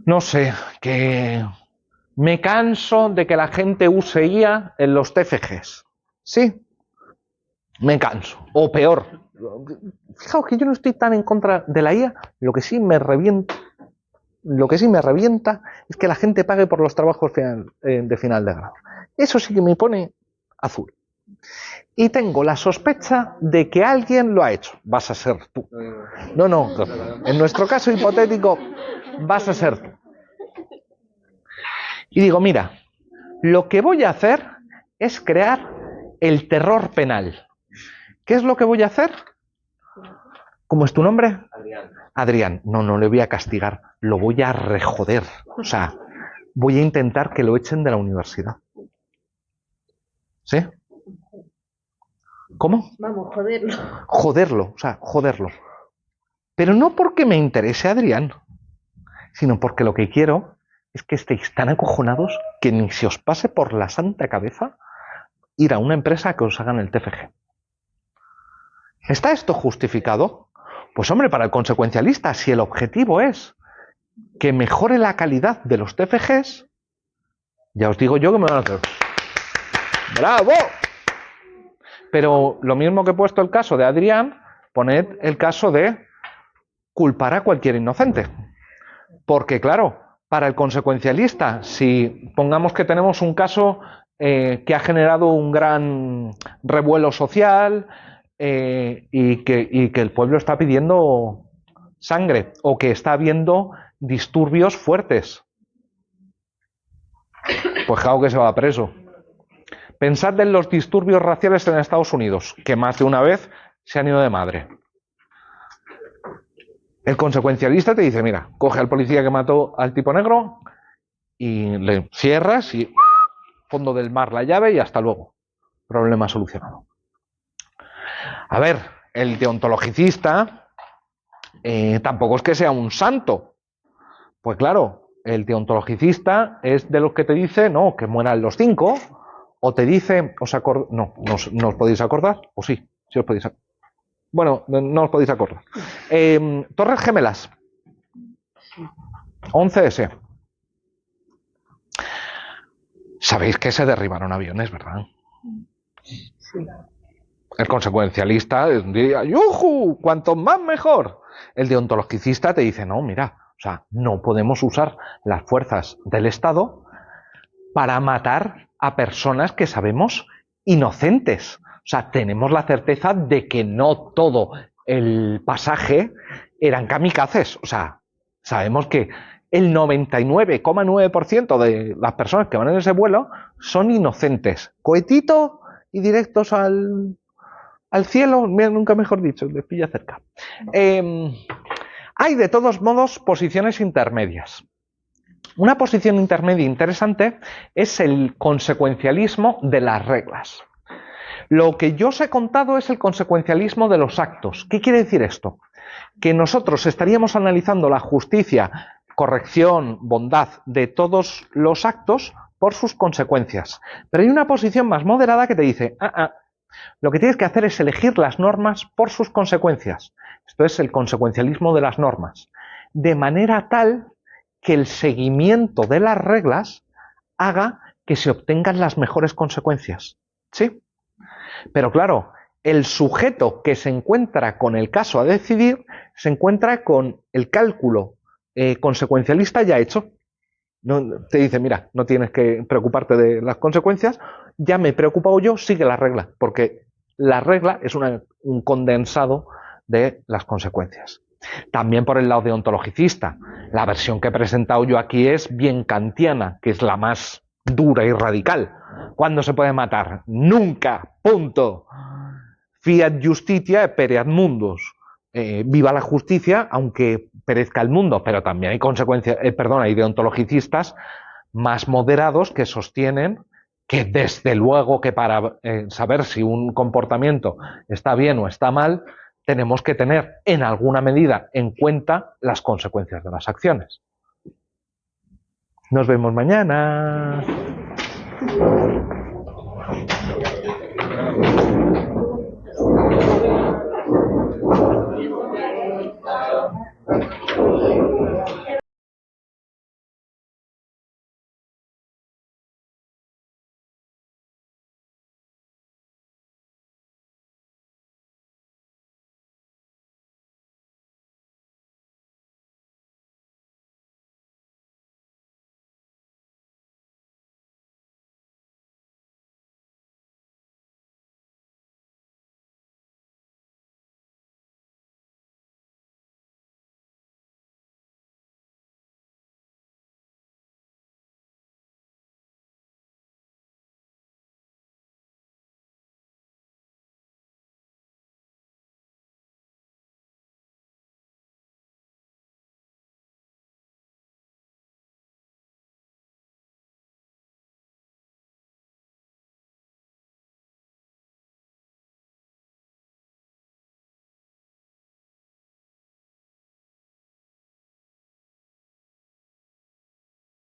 no sé, que me canso de que la gente use IA en los TFGs. Sí, me canso. O peor, fijaos que yo no estoy tan en contra de la IA, lo que sí me revienta es que la gente pague por los trabajos de final de grado. Eso sí que me pone azul. Y tengo la sospecha de que alguien lo ha hecho. Vas a ser tú. No. En nuestro caso hipotético, vas a ser tú. Y digo, mira, lo que voy a hacer es crear el terror penal. ¿Qué es lo que voy a hacer? ¿Cómo es tu nombre? Adrián. Adrián. No, no le voy a castigar. Lo voy a rejoder. O sea, voy a intentar que lo echen de la universidad. ¿Sí? ¿Cómo? Vamos, joderlo. Joderlo, o sea, joderlo. Pero no porque me interese Adrián, sino porque lo que quiero es que estéis tan acojonados que ni se os pase por la santa cabeza ir a una empresa que os hagan el TFG. ¿Está esto justificado? Pues hombre, para el consecuencialista, si el objetivo es que mejore la calidad de los TFGs, ya os digo yo que me van a hacer ¡bravo! Pero lo mismo que he puesto el caso de Adrián, poned el caso de culpar a cualquier inocente. Porque claro, para el consecuencialista, si pongamos que tenemos un caso que ha generado un gran revuelo social y que el pueblo está pidiendo sangre o que está habiendo disturbios fuertes, pues claro que se va preso. Pensad en los disturbios raciales en Estados Unidos, que más de una vez se han ido de madre. El consecuencialista te dice, mira, coge al policía que mató al tipo negro y le cierras y fondo del mar la llave y hasta luego. Problema solucionado. A ver, el deontologicista tampoco es que sea un santo. Pues claro, el deontologicista es de los que te dice, no, que mueran los 5, o te dice, no os podéis acordar, o sí os podéis acordar. Bueno, no os podéis acordar. Torres Gemelas. 11S. Sabéis que se derribaron aviones, ¿verdad? Sí. El consecuencialista diría, ¡yujú! Cuanto más mejor. El deontologicista te dice, no, mira, o sea, no podemos usar las fuerzas del Estado para matar a personas que sabemos inocentes. O sea, tenemos la certeza de que no todo el pasaje eran kamikazes. O sea, sabemos que el 99,9% de las personas que van en ese vuelo son inocentes. Cohetito y directos al cielo, nunca mejor dicho, les pilla cerca. Hay de todos modos posiciones intermedias. Una posición intermedia interesante es el consecuencialismo de las reglas. Lo que yo os he contado es el consecuencialismo de los actos. ¿Qué quiere decir esto? Que nosotros estaríamos analizando la justicia, corrección, bondad de todos los actos por sus consecuencias. Pero hay una posición más moderada que te dice, lo que tienes que hacer es elegir las normas por sus consecuencias. Esto es el consecuencialismo de las normas. De manera tal que el seguimiento de las reglas haga que se obtengan las mejores consecuencias. ¿Sí? Pero claro, el sujeto que se encuentra con el caso a decidir se encuentra con el cálculo consecuencialista ya hecho. No, te dice, mira, no tienes que preocuparte de las consecuencias, ya me he preocupado yo, sigue la regla, porque la regla es un condensado de las consecuencias. También por el lado deontologicista, la versión que he presentado yo aquí es bien kantiana, que es la más dura y radical. ¿Cuándo se puede matar? Nunca, punto. Fiat justitia pereat mundus. Viva la justicia, aunque perezca el mundo, pero también hay consecuencias, hay deontologicistas más moderados que sostienen que desde luego que para saber si un comportamiento está bien o está mal, tenemos que tener en alguna medida en cuenta las consecuencias de las acciones. Nos vemos mañana.